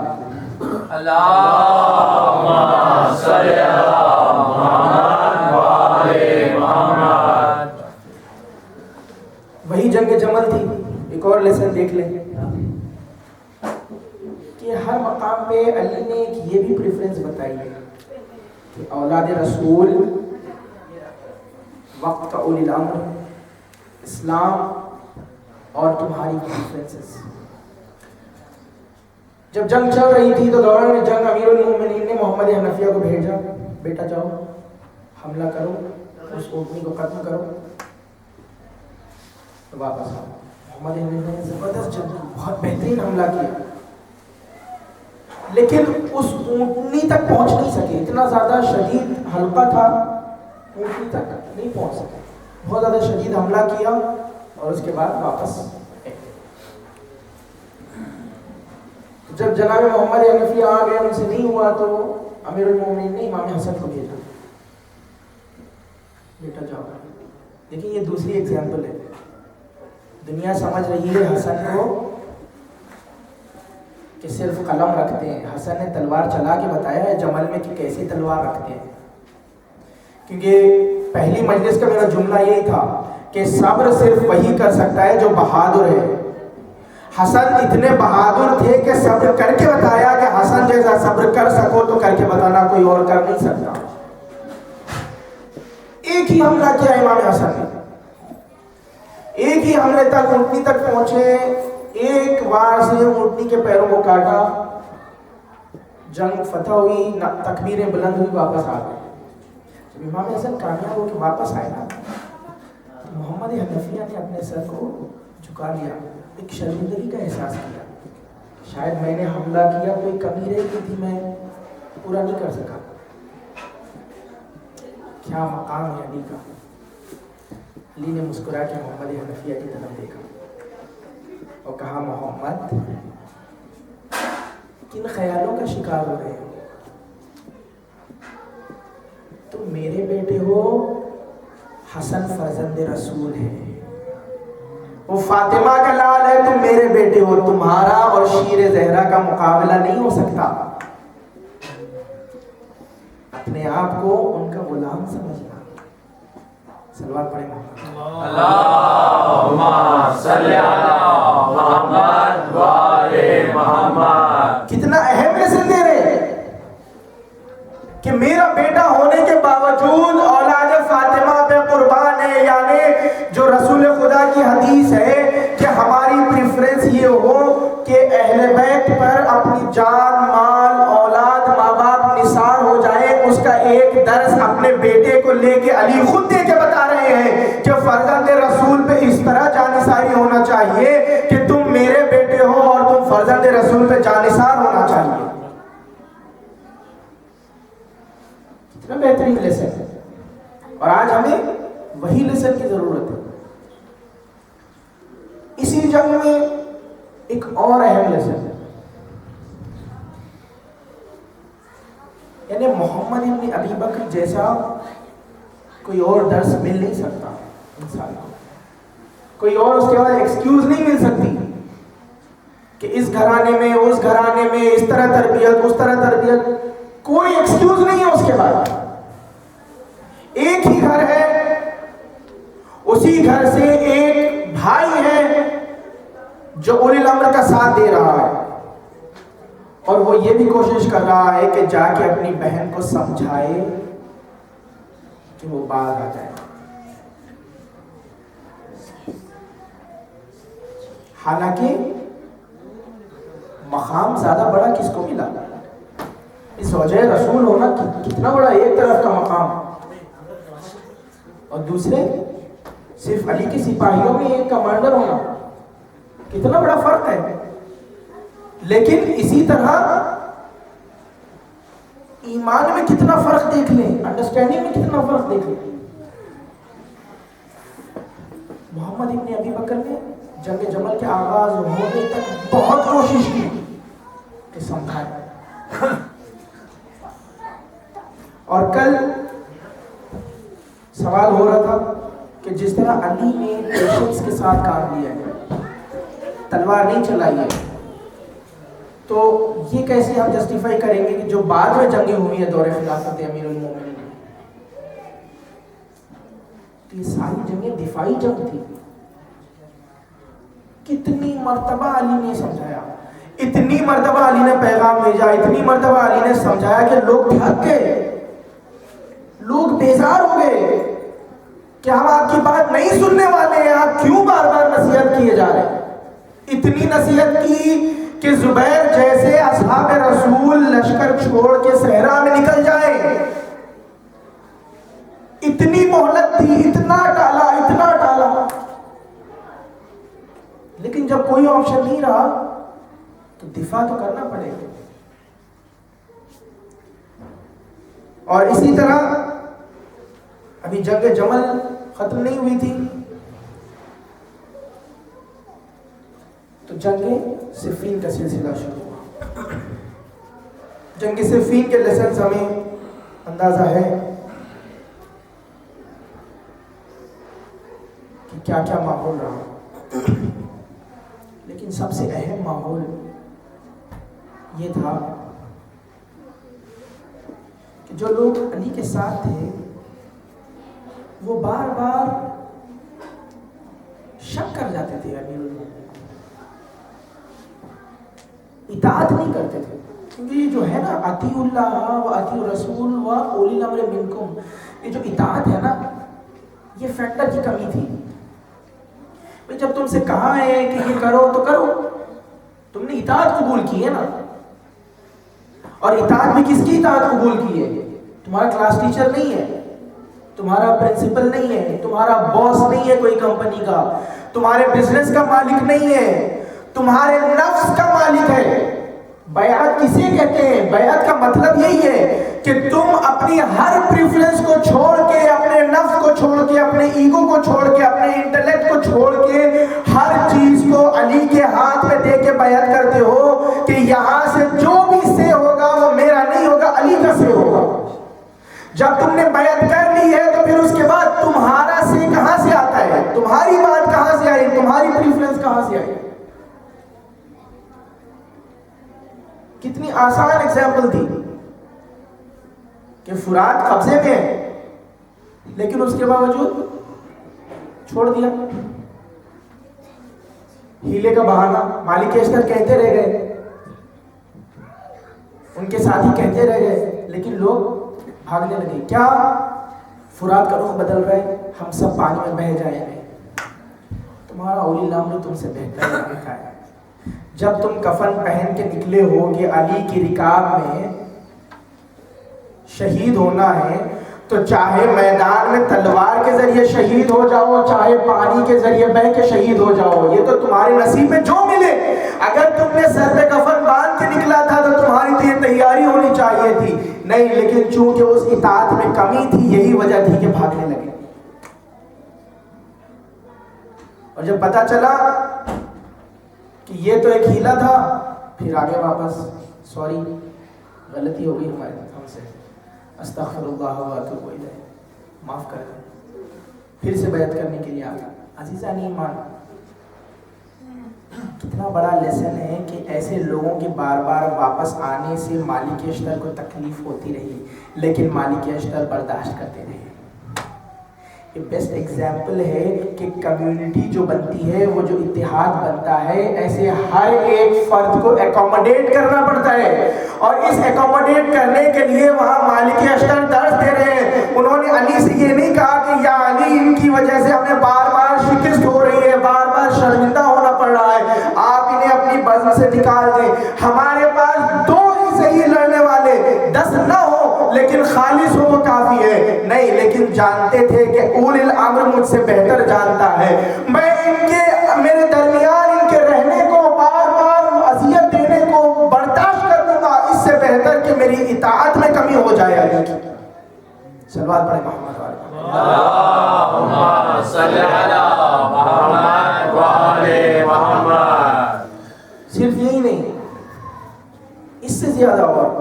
اللہم صلی علی محمد وآل محمد. وہی جنگ جمل تھی. ایک اور لیسن دیکھ لیں کہ ہر مقام پہ علی نے ایک یہ بھی پریفرنس بتائی ہے کہ اولاد رسول، وقت کا اولی الامر، اسلام اور تمہاری پریفرنسز. جب جنگ چل رہی تھی تو دوران جنگ امیر المومنین نے محمد حنفیہ کو بھیجا، بیٹا جاؤ حملہ کرو، اس اونٹنی کو ختم کرو. تو واپس آؤ. محمد حنفیہ نے زبردست جنگ کی، بہت بہترین حملہ کیا، لیکن اس اونٹنی تک پہنچ نہیں سکے. اتنا زیادہ شدید حلقہ تھا، اونٹنی تک نہیں پہنچ سکے. بہت زیادہ شدید حملہ کیا اور اس کے بعد واپس. جب جناب محمد حنفیہ آ گئے، ان سے نہیں ہوا تو امیر المومنین نے امام حسن کو بھیجا، بیٹا جاؤ. دیکھیں یہ دوسری ایگزامپل ہے. دنیا سمجھ رہی ہے حسن کو کہ صرف قلم رکھتے ہیں. حسن نے تلوار چلا کے بتایا ہے جمل میں کہ کیسی تلوار رکھتے ہیں. کیونکہ پہلی مجلس کا میرا جملہ یہی تھا کہ صبر صرف وہی کر سکتا ہے جو بہادر ہے. حسن اتنے بہادر تھے کہ صبر کر کے بتایا کہ حسن جیسا صبر کر سکو تو کر کے بتانا، کوئی اور کر نہیں سکتا. ایک ہی حملہ کیا امام حسن نے، ایک ہی حملے تک اونٹنی تک پہنچے، ایک وار سے اونٹنی کے پیروں کو کاٹا، جنگ فتح ہوئی، تکبیریں بلند ہوئی، واپس آ گئے. جب امام حسن کامیاب ہو کے واپس آئے نا، محمد حنفیہ نے اپنے سر کو جھکا لیا، ایک شرمندگی کا احساس کیا. شاید میں نے حملہ کیا، کوئی کمی رہ گئی تھی، میں پورا نہیں کر سکا. کیا مقام ہے علی کا. علی نے مسکرا کے محمد حنفیہ کی طرف دیکھا اور کہا محمد کن خیالوں کا شکار ہو رہے ہو؟ تم میرے بیٹے ہو، حسن فرزند رسول ہے، وہ فاطمہ کا لال ہے، تم میرے بیٹے ہو، تمہارا اور شیر زہرا کا مقابلہ نہیں ہو سکتا. اپنے آپ کو ان کا غلام سمجھنا. صلوات پڑھیں اللہم صلی علی محمد و آل محمد. کتنا اہم لیسن دے رہے کہ میرا بیٹا ہونے کے باوجود اولاد فاطمہ پہ قربان ہے. یعنی جو رسول خدا کی حدیث ہے کہ ہماری پریفرنس یہ ہو کہ اہل بیت پر اپنی جان، مال، اولاد، ماں باپ نثار ہو جائے، اس کا ایک درس اپنے بیٹے کو لے کے علی خود دے کے بتا رہے ہیں کہ فرزند رسول پہ اس طرح جانثاری ہونا چاہیے کہ تم میرے بیٹے ہو اور تم فرزند رسول پہ جانثار ہونا چاہیے. کتنا بہترین لیسن ہے، اور آج ہمیں وہی لیسن کی ضرورت ہے. اسی جنگ میں ایک اور اہم لیسن ہے، یعنی محمد ابن ابی بکر جیسا کوئی اور درس مل نہیں سکتا انسان کو. کوئی اور اس کے بعد ایکسکیوز نہیں مل سکتی کہ اس گھرانے میں، اس گھرانے میں، اس طرح تربیت، اس طرح تربیت. کوئی ایکسکیوز نہیں ہے اس کے بعد. ایک ہی گھر ہے، اسی گھر سے ایک بھائی ہے جو اولی الامر کا ساتھ دے رہا ہے، اور وہ یہ بھی کوشش کر رہا ہے کہ جا کے اپنی بہن کو سمجھائے کہ وہ باز آ جائے. حالانکہ مقام زیادہ بڑا کس کو ملا؟ اس زوجہ رسول ہونا کتنا بڑا ایک طرف کا مقام، اور دوسرے صرف علی کے سپاہیوں میں ایک کمانڈر ہونا، کتنا بڑا فرق ہے. لیکن اسی طرح ایمان میں کتنا فرق دیکھ لیں، انڈرسٹینڈنگ میں کتنا فرق دیکھ لیں. محمد ابن ابی بکر نے جنگ جمل کے آغاز ہونے تک بہت کوشش کی کہ سمجھائے. اور کل سوال ہو رہا تھا کہ جس طرح علی نے پیشنس کے ساتھ کام لیا ہے، تلوار نہیں چلائی ہے، تو یہ کیسے ہم جسٹیفائی کریں گے کہ جو بعد میں جنگیں ہوئی ہیں دور خلافت امیر المومنین، تو یہ ساری جنگیں دفاعی جنگ تھی. کتنی مرتبہ علی نے سمجھایا، اتنی مرتبہ علی نے پیغام بھیجا، اتنی مرتبہ علی نے سمجھایا کہ لوگ تھک گئے، لوگ بیزار ہو گئے کہ ہم آپ کی بات نہیں سننے والے ہیں، آپ کیوں بار بار نصیحت کیے جا رہے ہیں. اتنی نصیحت کی کہ زبیر جیسے اصحاب رسول لشکر چھوڑ کے صحرا میں نکل جائیں. اتنی مہلت تھی، اتنا ٹالا، اتنا ٹالا، لیکن جب کوئی آپشن نہیں رہا تو دفاع تو کرنا پڑے گا. اور اسی طرح ابھی جنگ جمل ختم نہیں ہوئی تھی تو جنگ صفین کا سلسلہ شروع ہوا. جنگ صفین کے لیسنز ہمیں اندازہ ہے کہ کیا کیا ماحول رہا، لیکن سب سے اہم ماحول یہ تھا کہ جو لوگ علی کے ساتھ تھے وہ بار بار شک کر جاتے تھے امیر المومنین، اطاعت نہیں کرتے تھے. کیونکہ یہ جو ہے نا اطیع اللہ و اطیع الرسول و اولی الامر منکم، یہ جو اطاعت ہے نا، یہ فیکٹر کی کمی تھی. جب تم سے کہا ہے کہ یہ کرو تو کرو، تم نے اطاعت قبول کی ہے نا. اور اطاعت بھی کس کی اطاعت قبول کی ہے؟ تمہارا کلاس ٹیچر نہیں ہے، تمہارا پرنسپل نہیں ہے، تمہارا باس نہیں ہے کوئی کمپنی کا، تمہارے بزنس کا مالک نہیں ہے، تمہارے نفس کا مالک ہے. بیعت کسے کہتے ہیں؟ بیعت کا مطلب یہی ہے کہ تم اپنی ہر پریفرنس کو چھوڑ کے، اپنے نفس کو چھوڑ کے، اپنے ایگو کو چھوڑ کے، اپنے انٹلیکٹ کو چھوڑ کے ہر چیز کو علی کے ہاتھ میں دے کے بیعت کرتے ہو کہ یہاں سے جو بھی سے ہوگا وہ میرا نہیں ہوگا، علی کا سے ہوگا۔ جب تم نے بیعت کر لی ہے تو پھر اس کے بعد تمہارا سے کہاں سے آتا ہے؟ تمہاری بات کہاں سے آئی؟ تمہاری پریفرنس کہاں سے آئی؟ کتنی آسان ایگزامپل تھی کہ فرات قبضے میں ہے لیکن اس کے باوجود چھوڑ دیا۔ ہیلے کا بہانہ مالک اشتر کہتے رہ گئے، ان کے ساتھی کہتے رہ گئے، لیکن لوگ بھاگنے لگے۔ کیا فرات کا رخ بدل رہے، ہم سب پانی میں بہہ جائیں گے۔ تمہارا اولی الامر تم سے بہتر لکھا ہے۔ جب تم کفن پہن کے نکلے ہو کہ علی کی رکاب میں شہید ہونا ہے تو چاہے میدان میں تلوار کے ذریعے شہید ہو جاؤ، چاہے پانی کے ذریعے بہہ کے شہید ہو جاؤ، یہ تو تمہارے نصیب میں جو ملے۔ اگر تم نے سر پہ کفن باندھ کے نکلا تھا تو تمہاری تو یہ تیاری ہونی چاہیے تھی، نہیں، لیکن چونکہ اس اطاعت میں کمی تھی، یہی وجہ تھی کہ بھاگنے لگے۔ اور جب پتا چلا کہ یہ تو ایک ہیلا تھا، پھر آگے واپس سوری غلطی ہو گئی ہم سے، استغفر اللہ و اتوب الیہ، معاف کر دیں، پھر سے بیعت کرنے کے لیے آگا۔ عزیزان ایمان، کتنا بڑا لیسن ہے کہ ایسے لوگوں کے بار بار واپس آنے سے مالک اشتر کو تکلیف ہوتی رہی لیکن مالک اشتر برداشت کرتے رہے۔ یہ بیسٹ ایگزامپل ہے کہ کمیونٹی جو بنتی ہے، وہ جو اتحاد بنتا ہے، ایسے ہر ایک فرد کو ایکوموڈیٹ کرنا پڑتا ہے، اور اس ایکوموڈیٹ کرنے کے لیے وہاں مالک اشتر درس دے رہے ہیں۔ انہوں نے علی سے یہ نہیں کہا کہ یا علی ان کی وجہ سے ہمیں بار بار شکست ہو رہی ہے، بار بار شرمندہ ہونا پڑ رہا ہے، آپ انہیں اپنی بزم سے نکال دیں، ہمارے پاس 2 ہی صحیح لڑنے والے، 10 نہ ہو لیکن خالص ہو وہ کافی ہے۔ نہیں، لیکن جانتے تھے کہ اولی الامر مجھ سے بہتر جانتا ہے، میں میرے درمیان ان کے رہنے کو، بار بار اذیت دینے کو برداشت کر لوں گا، اس سے بہتر کہ میری اطاعت میں کمی ہو جائے علی کی۔ صلوات پڑھیں محمد والے اللہم صلی علی محمد وآل محمد۔ صرف یہی نہیں، اس سے زیادہ اور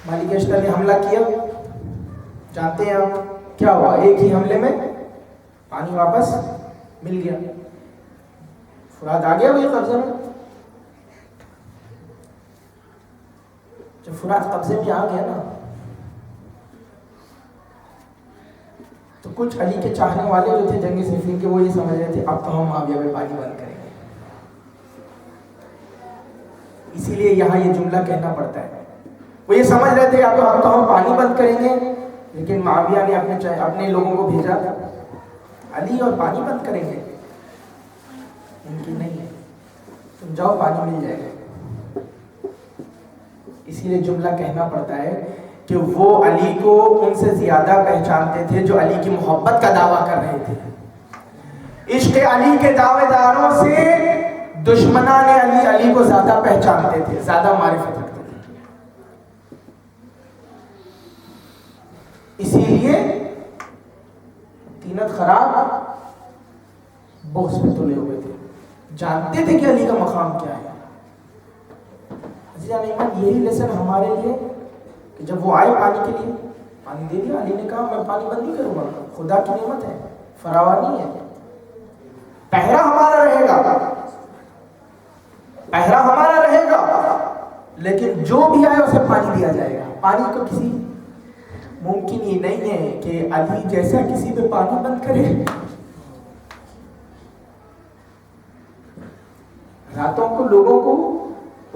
مالک اشتر نے حملہ کیا، جانتے ہیں آپ کیا ہوا؟ ایک ہی حملے میں پانی واپس مل گیا، فرات آ گیا وہی قبضے میں۔ جب فرات قبضے میں آ گیا نا تو کچھ علی کے چاہنے والے جو تھے جنگ صفین کے، وہ یہ سمجھ رہے تھے اب تو ہم معاویہ میں پانی بند کریں گے، اسی لیے یہاں یہ جملہ کہنا پڑتا ہے۔ وہ یہ سمجھ رہے تھے اب تو ہم پانی بند کریں گے، لیکن معاویہ نے اپنے لوگوں کو بھیجا علی اور پانی بند کریں گے، ممکن نہیں ہے، تم جاؤ پانی مل جائے گا۔ اسی لیے جملہ کہنا پڑتا ہے کہ وہ علی کو ان سے زیادہ پہچانتے تھے جو علی کی محبت کا دعویٰ کر رہے تھے۔ عشق علی کے دعوے داروں سے دشمنان علی کو زیادہ پہچانتے تھے، زیادہ معرفت رکھتے تھے۔ اسی لیے تینت خراب بغض پہ تلے ہوئے تھے، جانتے تھے کہ علی کا مقام کیا ہے۔ عزیزان ایمان، یہی لیسن ہمارے لیے کہ جب وہ آئے پانی کے لیے، پانی دے دیا، علی نے کہا میں پانی بند نہیں کروں گا، خدا کی نعمت ہے، فراوانی ہے، پہرا ہمارا رہے گا، پہرا ہمارا رہے گا، لیکن جو بھی آئے اسے پانی دیا جائے گا۔ پانی کو کسی ممکن ہی نہیں ہے کہ علی جیسا کسی پہ پانی بند کرے۔ راتوں کو لوگوں کو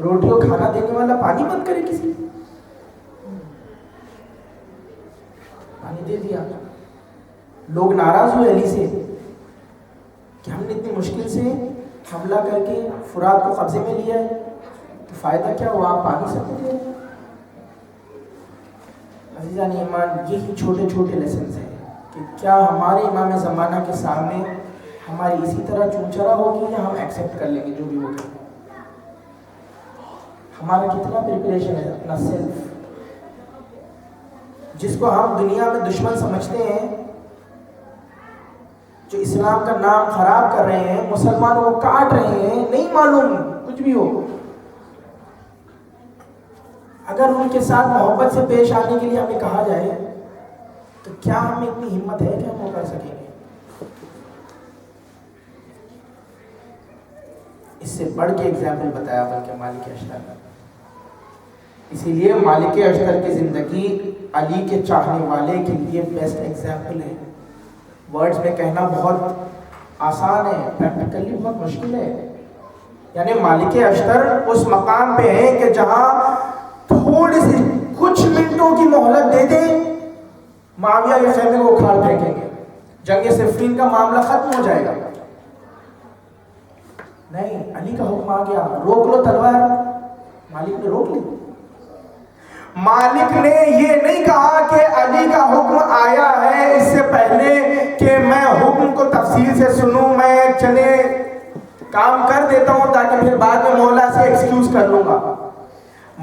روٹی اور کھانا دینے والا پانی بند کرے کسی، پانی دے دیا۔ لوگ ناراض ہوئے علی سے کہ ہم نے اتنی مشکل سے حملہ کر کے فرات کو قبضے میں لیا ہے، تو فائدہ کیا ہوا؟ آپ پانی سے دے۔ عزیزان ایمان، یہی چھوٹے چھوٹے لیسنز ہیں کہ کیا ہمارے امام زمانہ کے سامنے ہماری اسی طرح چونچرا ہوگی یا ہم ایکسیپٹ کر لیں گے جو بھی ہوگا؟ ہمارا کتنا پریپریشن ہے اپنا سیلف، جس کو ہم دنیا میں دشمن سمجھتے ہیں، جو اسلام کا نام خراب کر رہے ہیں، مسلمانوں کو کاٹ رہے ہیں، نہیں معلوم کچھ بھی ہو، اگر ان کے ساتھ محبت سے پیش آنے کے لیے ہمیں کہا جائے تو کیا ہمیں اتنی ہمت ہے کہ ہم وہ کر سکیں گے؟ اس سے بڑھ کے ایگزامپل بتایا بلکہ مالک اشتر کا. اسی لیے مالک اشتر کی زندگی علی کے چاہنے والے کے لیے بیسٹ ایگزامپل ہے. ورڈز میں کہنا بہت آسان ہے، پریکٹیکلی بہت مشکل ہے. یعنی مالک اشتر اس مقام پہ ہیں کہ جہاں تھوڑی سی کچھ منٹوں کی مہلت دے دیں معاویہ کے خیمے کو اکھاڑ پھینکیں گے، جنگ صفین کا معاملہ ختم ہو جائے گا. نہیں، علی کا حکم آ گیا، روک لو تلوار. مالک نے روک لی. مالک نے یہ نہیں کہا کہ علی کا حکم آیا ہے، اس سے پہلے کہ میں حکم کو تفصیل سے سنوں، میں چلے کام کر دیتا ہوں تاکہ پھر بعد میں مولا سے ایکسکیوز کر لوں گا.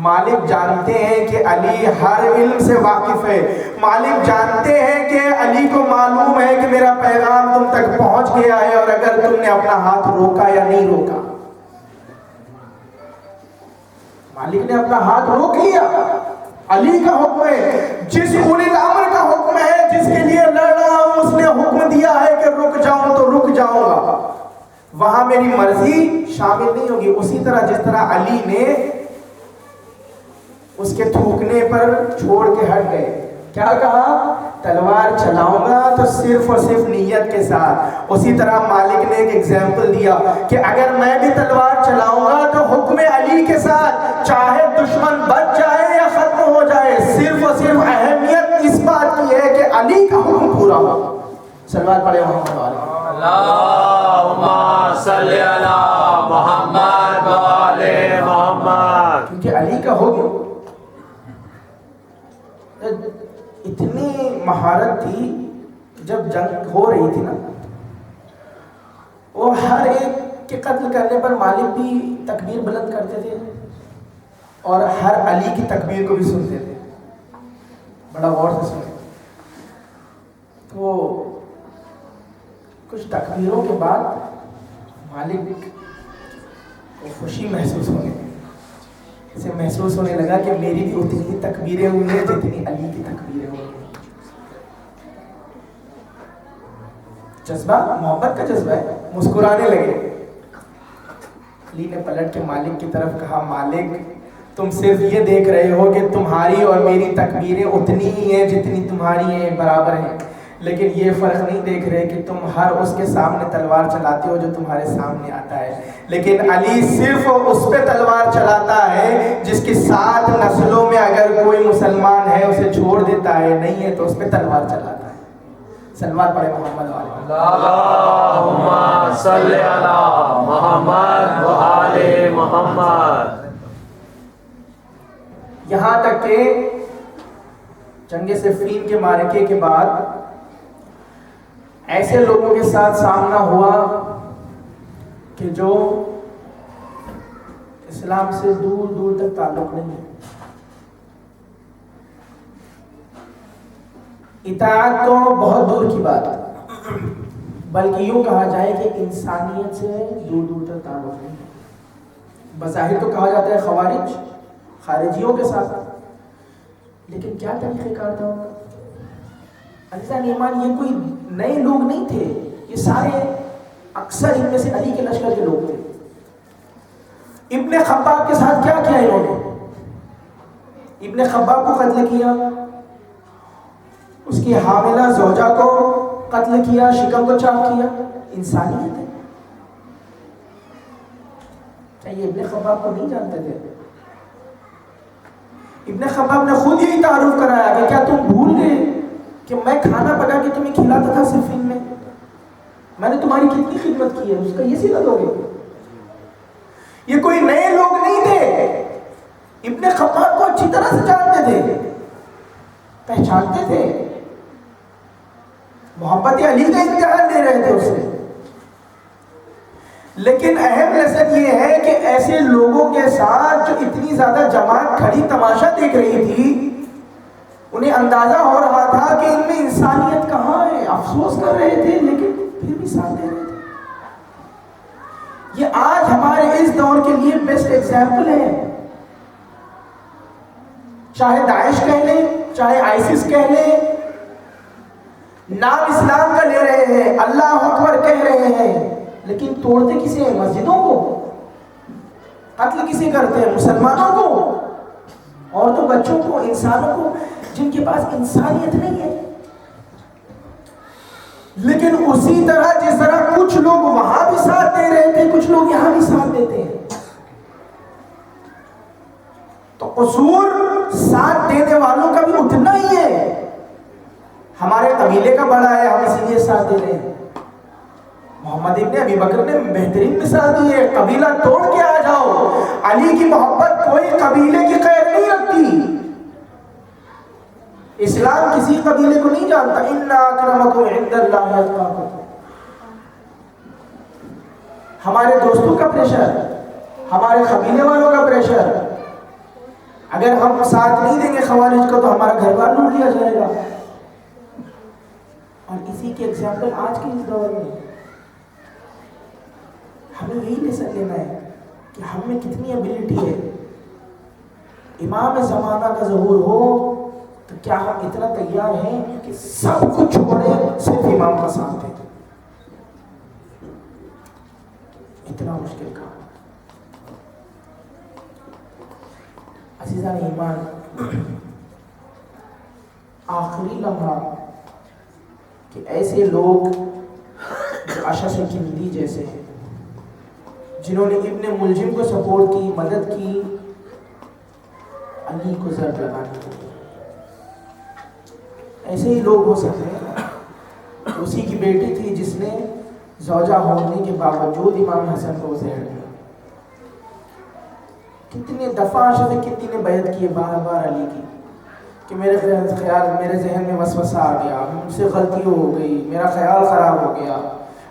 مالک جانتے ہیں کہ علی ہر علم سے واقف ہے. مالک جانتے ہیں کہ علی کو معلوم ہے کہ میرا پیغام تم تک پہنچ گیا ہے، اور اگر تم نے اپنا ہاتھ روکا یا نہیں روکا. مالک نے اپنا ہاتھ روک لیا. علی کا حکم ہے، جس اولی الامر کا حکم ہے، جس کے لیے لڑ رہا ہوں، اس نے حکم دیا ہے کہ رک جاؤں تو رک جاؤں گا، وہاں میری مرضی شامل نہیں ہوگی. اسی طرح جس طرح علی نے اس کے تھوکنے پر چھوڑ کے ہٹ گئے، کیا کہا؟ تلوار چلاؤں گا تو صرف اور صرف نیت کے ساتھ. اسی طرح مالک نے ایک ایگزامپل دیا کہ اگر میں بھی تلوار چلاؤں گا تو حکم علی کے ساتھ، چاہے دشمن بچ جائے یا ختم ہو جائے. صرف اور صرف اہمیت اس بات کی ہے کہ علی کا حکم پورا ہو. صلوات پڑھے محمد علیہ. اللہم صلی علی محمد و آل محمد. کیونکہ علی کا حکم اتنی مہارت تھی، جب جنگ ہو رہی تھی نا، وہ ہر ایک کے قتل کرنے پر مالک بھی تکبیر بلند کرتے تھے اور ہر علی کی تکبیر کو بھی سنتے تھے. بڑا غور سے سنیں. تو کچھ تکبیروں کے بعد مالک کو خوشی محسوس ہونے لگی. اسے محسوس ہونے لگا کہ میری بھی اتنی ہی تکبیریں ہوئی ہیں جتنی علی کی تکبیریں ہوئی ہیں. جذبہ محبت کا جذبہ ہے. مسکرانے لگے. علی نے پلٹ کے مالک کی طرف کہا، مالک تم صرف یہ دیکھ رہے ہو کہ تمہاری اور میری تکبیریں اتنی ہی ہیں جتنی تمہاری ہیں، برابر ہیں، لیکن یہ فرق نہیں دیکھ رہے کہ تم ہر اس کے سامنے تلوار چلاتے ہو جو تمہارے سامنے آتا ہے، لیکن علی صرف اس پہ تلوار چلاتا ہے جس کی 7 نسلوں میں اگر کوئی مسلمان ہے اسے چھوڑ دیتا ہے، نہیں ہے تو اس پہ تلوار چلاتا ہے. صلوات پڑھے محمد علیہ. اللہم صلی علی محمد و آل محمد. یہاں تک کہ جنگ صفین کے معرکے کے بعد ایسے لوگوں کے ساتھ سامنا ہوا کہ جو اسلام سے دور دور تک تعلق نہیں ہے. اطاعت تو بہت دور کی بات ہے، بلکہ یوں کہا جائے کہ انسانیت سے دور دور تک تعلق نہیں ہے. بظاہر تو کہا جاتا ہے خوارج، خارجیوں کے ساتھ، لیکن کیا طریقہ کار تھا ان کا؟ عزیزان ایمان، یہ کوئی نئے لوگ نہیں تھے، یہ سارے اکثر ان میں سے علی کے لشکر کے لوگ تھے. ابن خباب کے ساتھ کیا کیا انہوں نے؟ ابن خباب کو قتل کیا، اس کی حاملہ زوجہ کو قتل کیا، شکم کو چاک کیا. انسانیت ہے. کیا یہ ابن خباب کو نہیں جانتے تھے؟ ابن خباب نے خود یہی تعارف کرایا کہ کیا تم بھول گئے کہ میں کھانا پکا کے تمہیں کھلاتا تھا صفین میں نے تمہاری کتنی خدمت کی ہے، اس کا یہ صلت ہو گئی. یہ کوئی نئے لوگ نہیں تھے، ابن خباب کو اچھی طرح سے جانتے تھے، پہچانتے تھے، محبت علی کا امتحان لے رہے تھے اس سے. لیکن اہم لیسن یہ ہے کہ ایسے لوگوں کے ساتھ جو اتنی زیادہ جماعت کھڑی تماشا دیکھ رہی تھی، انہیں اندازہ ہو رہا تھا کہ ان میں انسانیت کہاں ہے. افسوس کر رہے تھے لیکن پھر بھی ساتھ دے رہے تھے. یہ آج ہمارے اس دور کے لیے بیسٹ ایگزامپل ہے. چاہے داعش کہہ لیں، چاہے آئیسس کہہ لیں، نام اسلام کا لے رہے ہیں، اللہ اکبر کہہ رہے ہیں، لیکن توڑتے کسے ہیں؟ مسجدوں کو. قتل کسے کرتے ہیں؟ مسلمانوں کو، عورتوں بچوں کو، انسانوں کو جن کے پاس انسانیت نہیں ہے. لیکن اسی طرح جس طرح کچھ لوگ وہاں بھی ساتھ دے رہے تھے، کچھ لوگ یہاں بھی ساتھ دیتے ہیں. تو قصور ساتھ دینے والوں کا بھی اتنا ہی ہے. ہمارے قبیلے کا بڑا ہے، ہم اسی لیے ساتھ دے رہے ہیں. محمد ابن ابی بکر نے بہترین مثال دی ہے، قبیلہ توڑ کے آ جاؤ. علی کی محبت کوئی قبیلے کی خیر نہیں رکھتی. اسلام کسی قبیلے کو نہیں جانتا. اِنَّ أَكْرَمَكُمْ عِندَ اللَّهِ أَتْقَاكُمْ. ہمارے دوستوں کا پریشر، ہمارے قبیلے والوں کا پریشر. اگر ہم ساتھ نہیں دیں گے خوارج کو تو ہمارا گھر بار لوٹ لیا جائے گا. اور اسی کے ایگزامپل آج کے اس دور میں ہمیں یہی لیسن لینا ہے کہ ہم میں کتنی ایبلٹی ہے. امام زمانہ کا ظہور ہو تو کیا ہم اتنا تیار ہیں کہ سب کچھ چھوڑیں صرف امام کا ساتھ دیں؟ اتنا مشکل کام. عزیزان ایمان، آخری لمحہ کہ ایسے لوگ جو اشعث کندی جیسے ہیں، جنہوں نے ابن ملجم کو سپورٹ کی، مدد کی، علی کو ضرب لگانے کی. ایسے ہی لوگ ہو سکتے ہیں. اسی کی بیٹی تھی جس نے زوجہ ہونے کے باوجود امام حسن کو زہر دیا. کتنے دفعہ اشعث کندی نے بیعت کی بار بار علی کی کہ میرے ذہن میں وسوسہ آ گیا، مجھ سے غلطی ہو گئی، میرا خیال خراب ہو گیا،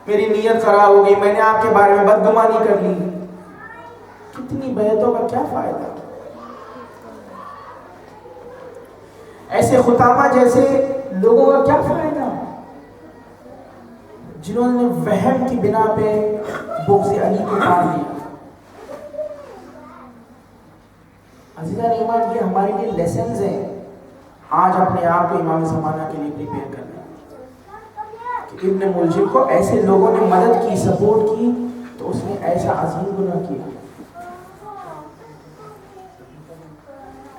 میری نیت خراب ہو گئی، میں نے آپ کے بارے میں بدگمانی کر لی. کتنی بیعتوں کا کیا فائدہ؟ ایسے خطامہ جیسے لوگوں کا کیا فائدہ جنہوں نے وہم کی بنا پہ بغض علی کو مار دیا. عزیزان ایمان، یہ ہمارے لیے لیسنز ہیں آج اپنے آپ کو امام زمانہ کے لیے پریپیئر کرنا. کہ ابن ملجم کو ایسے لوگوں نے مدد کی، سپورٹ کی، تو اس نے ایسا عظیم گناہ کیا.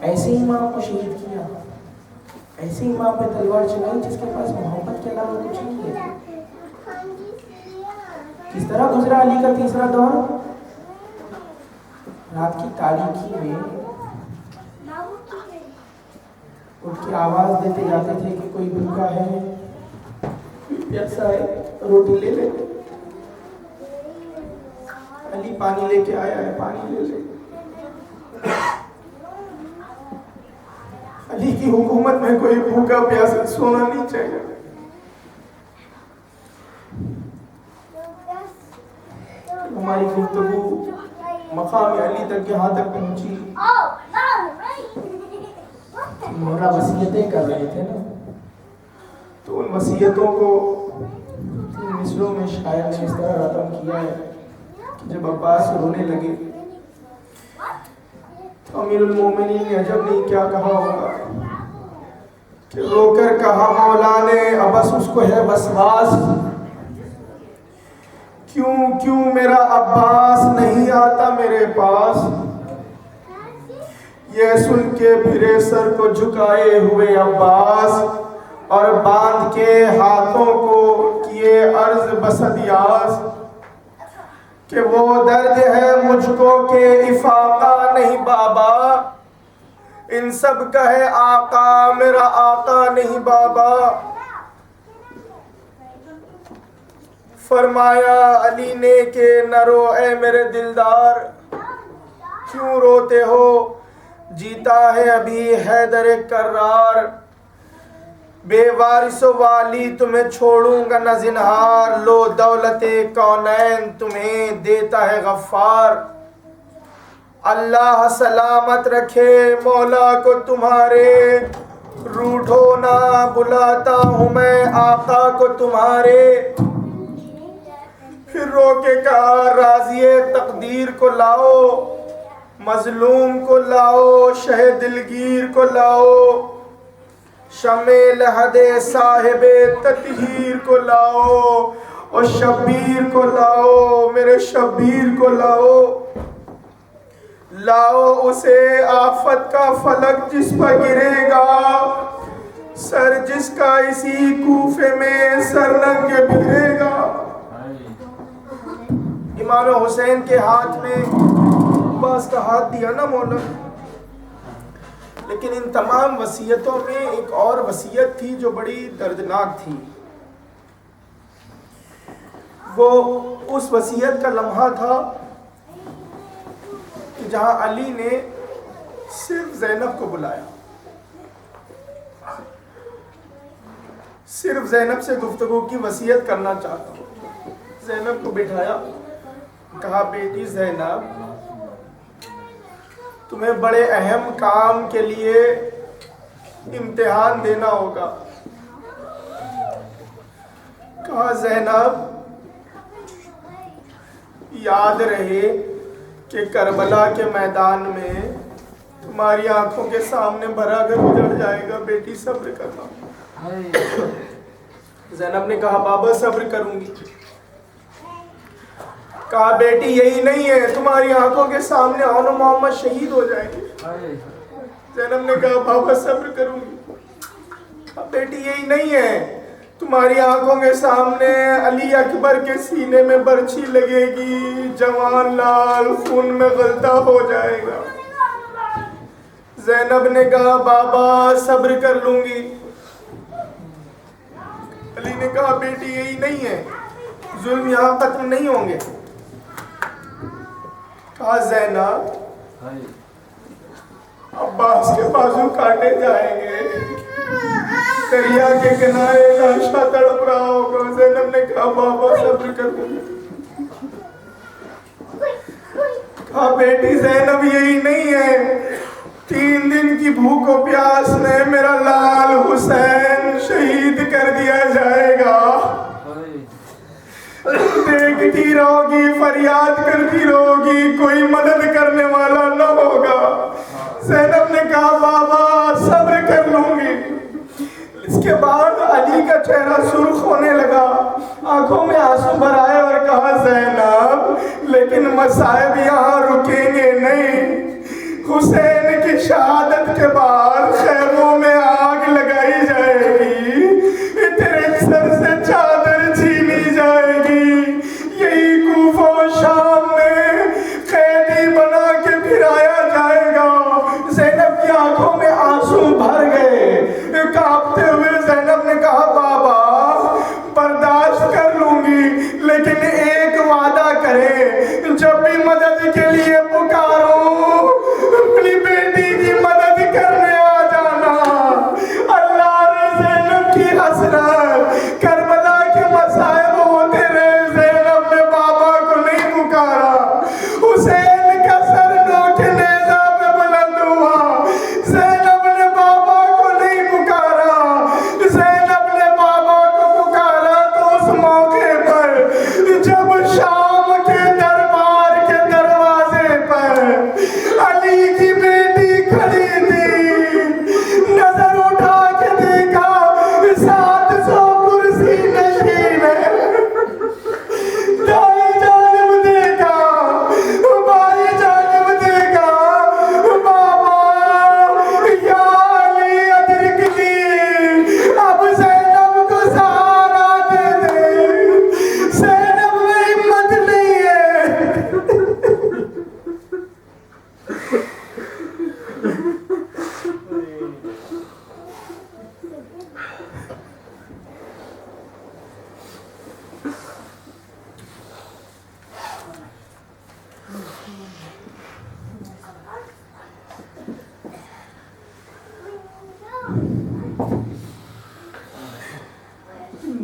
ایسے امام کو شہید کیا، ایسے امام پہ تلوار چلائی جس کے پاس محبت کے علاوہ کچھ نہیں ہے. کس طرح گزرا علی کا تیسرا دور؟ رات کی تاریکی میں اٹھ کے آواز دیتے جاتے تھے کہ کوئی بھوکا ہے، پیاسا ہے، روٹی لے لے. علی پانی لے کے آیا ہے، پانی لے لے. علی کی حکومت میں کوئی بھوکا پیاسا سونا نہیں چاہیے. ہماری گفتگو مقام علی تک یہاں تک پہنچی. مولا وصیتیں کر رہے تھے نا، تو ان وصیتوں کو تین مصروں میں شاعر نے اس طرح ختم کیا ہے کہ جب عباس رونے لگے تو امیر المومنین نے عجب نہیں کیا کہا ہوگا کہ رو کر کہا مولا نے ابس اس کو ہے وسواس، کیوں میرا عباس نہیں آتا میرے پاس. یہ سن کے پھرے سر کو جھکائے ہوئے عباس اور باندھ کے ہاتھوں کو کیے عرض بسدیاس کہ وہ درد ہے مجھ کو کہ افاقہ نہیں بابا، ان سب کا ہے آقا میرا آقا نہیں بابا. فرمایا علی نے کہ نہ رو اے میرے دلدار، کیوں روتے ہو، جیتا ہے ابھی حیدر کرار. بے وارث و والی تمہیں چھوڑوں گا نہ زنہار، لو دولت کونین تمہیں دیتا ہے غفار۔ اللہ سلامت رکھے مولا کو تمہارے، روٹھو نہ بلاتا ہوں میں آقا کو تمہارے۔ پھر رو کے کہا راضی تقدیر کو لاؤ، مظلوم کو لاؤ، شہ دلگیر کو لاؤ، شمع لحد صاحب تطہیر کو لاؤ، اور شبیر کو لاؤ، میرے شبیر کو لاؤ۔ لاؤ اسے آفت کا فلک جس پر گرے گا، سر جس کا اسی کوفے میں سرنگ بگھرے گا۔ امام حسین کے ہاتھ میں عباس کا ہاتھ دیا نا مولا، لیکن ان تمام وصیتوں میں ایک اور وصیت تھی جو بڑی دردناک تھی۔ وہ اس وصیت کا لمحہ تھا کہ جہاں علی نے صرف زینب کو بلایا، صرف زینب سے گفتگو کی، وصیت کرنا چاہتا ہوں۔ زینب کو بٹھایا، کہا بیٹی زینب تمہیں بڑے اہم کام کے لیے امتحان دینا ہوگا۔ کہا زینب یاد رہے کہ کربلا کے میدان میں تمہاری آنکھوں کے سامنے بھرا گھر اجڑ جائے گا، بیٹی صبر کرنا۔ زینب نے کہا بابا صبر کروں گی۔ کہا بیٹی یہی نہیں ہے، تمہاری آنکھوں کے سامنے عون و محمد شہید ہو جائیں گے۔ زینب نے کہا بابا صبر کروں گی۔ کہا بیٹی یہی نہیں ہے، تمہاری آنکھوں کے سامنے علی اکبر کے سینے میں برچھی لگے گی، جوان لال خون میں غلطہ ہو جائے گا۔ زینب نے کہا بابا صبر کر لوں گی۔ علی نے کہا بیٹی یہی نہیں ہے، ظلم یہاں ختم نہیں ہوں گے۔ کہا زینب عباس کے بازو کاٹے جائیں گے، دریا کے کنارے لاشا تڑپ رہا ہوگا۔ زینب نے کہا بابا صبر کر لوں گی۔ کہا بیٹی زینب یہی نہیں ہے، 3 دن کی بھوک و پیاس میں میرا لال حسین شہید کر دیا جائے گا، دیکھتی رہو گی، فریاد کرتی رہو گی، کوئی مدد کرنے والا نہ ہوگا۔ زینب نے کہا بابا صبر کر لوں گی۔ اس کے بعد علی کا چہرہ سرخ ہونے لگا، آنکھوں میں آنسو بھر آئے اور کہا زینب لیکن مصائب یہاں رکیں گے نہیں، حسین کی شہادت کے بعد خیموں میں آگ لگائی جائے گی، تیرے سر سے چادر چھینی جائے گی، یہی کوفہ و شام میں قیدی بنا کے پھرایا جائے گا۔ زینب کی آنکھوں میں آنسو بھر گئے، کانپتے ہوئے زینب نے کہا بابا برداشت کر لوں گی، لیکن ایک وعدہ کرے، جب بھی مدد کے لیے پکاروں اپنی بیٹی کی مدد کرنے آ جانا۔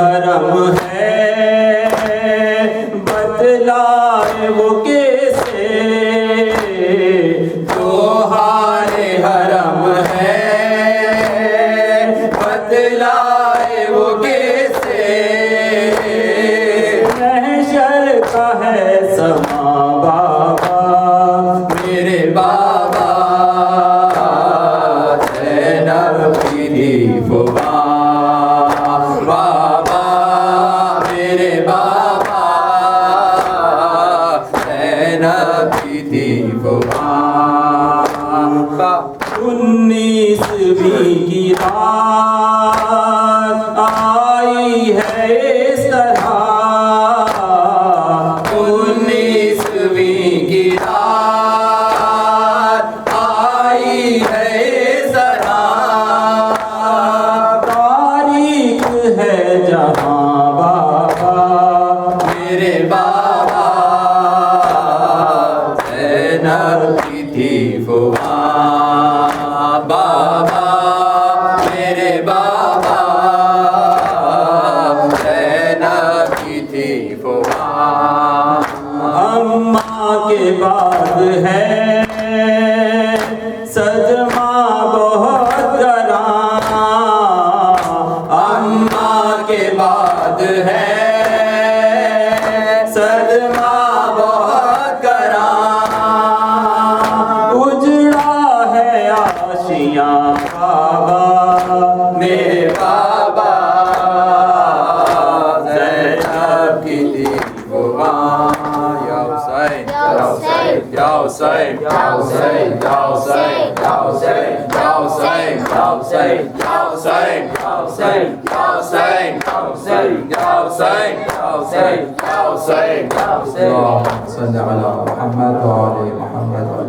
حرم ہے بتلائے وہ کیسے، جوہر حرم ہے بتلائے وہ کیسے، محشر کا ہے سما بابا میرے بابا، زینب کی دی فوا بابا میرے بابا، زینب کی دی فوا۔ 19ویں کی رات آئی ہے اس طرح، 19ویں کی رات آئی ہے اس طرح، تاریخ ہے جہاں بابا میرے بابا، زینب کی تھی فوا بابا میرے بابا، زینب کی تھی فوا۔ اماں کے بعد ہے صدمہ بہت گراں، اماں کے بعد ہے صدمہ بہت گراں، اجڑا ہے آشیاں بابا میرے بابا، زینب کی تھی فوا۔ یا حسین یا حسین یا حسین یا حسین یا حسین یا حسین یا حسین یا حسین یا حسین یا حسین یا حسین یا حسین یا حسین یا حسین یا حسین یا حسین۔ اللهم صل على محمد وعلى محمد وعلى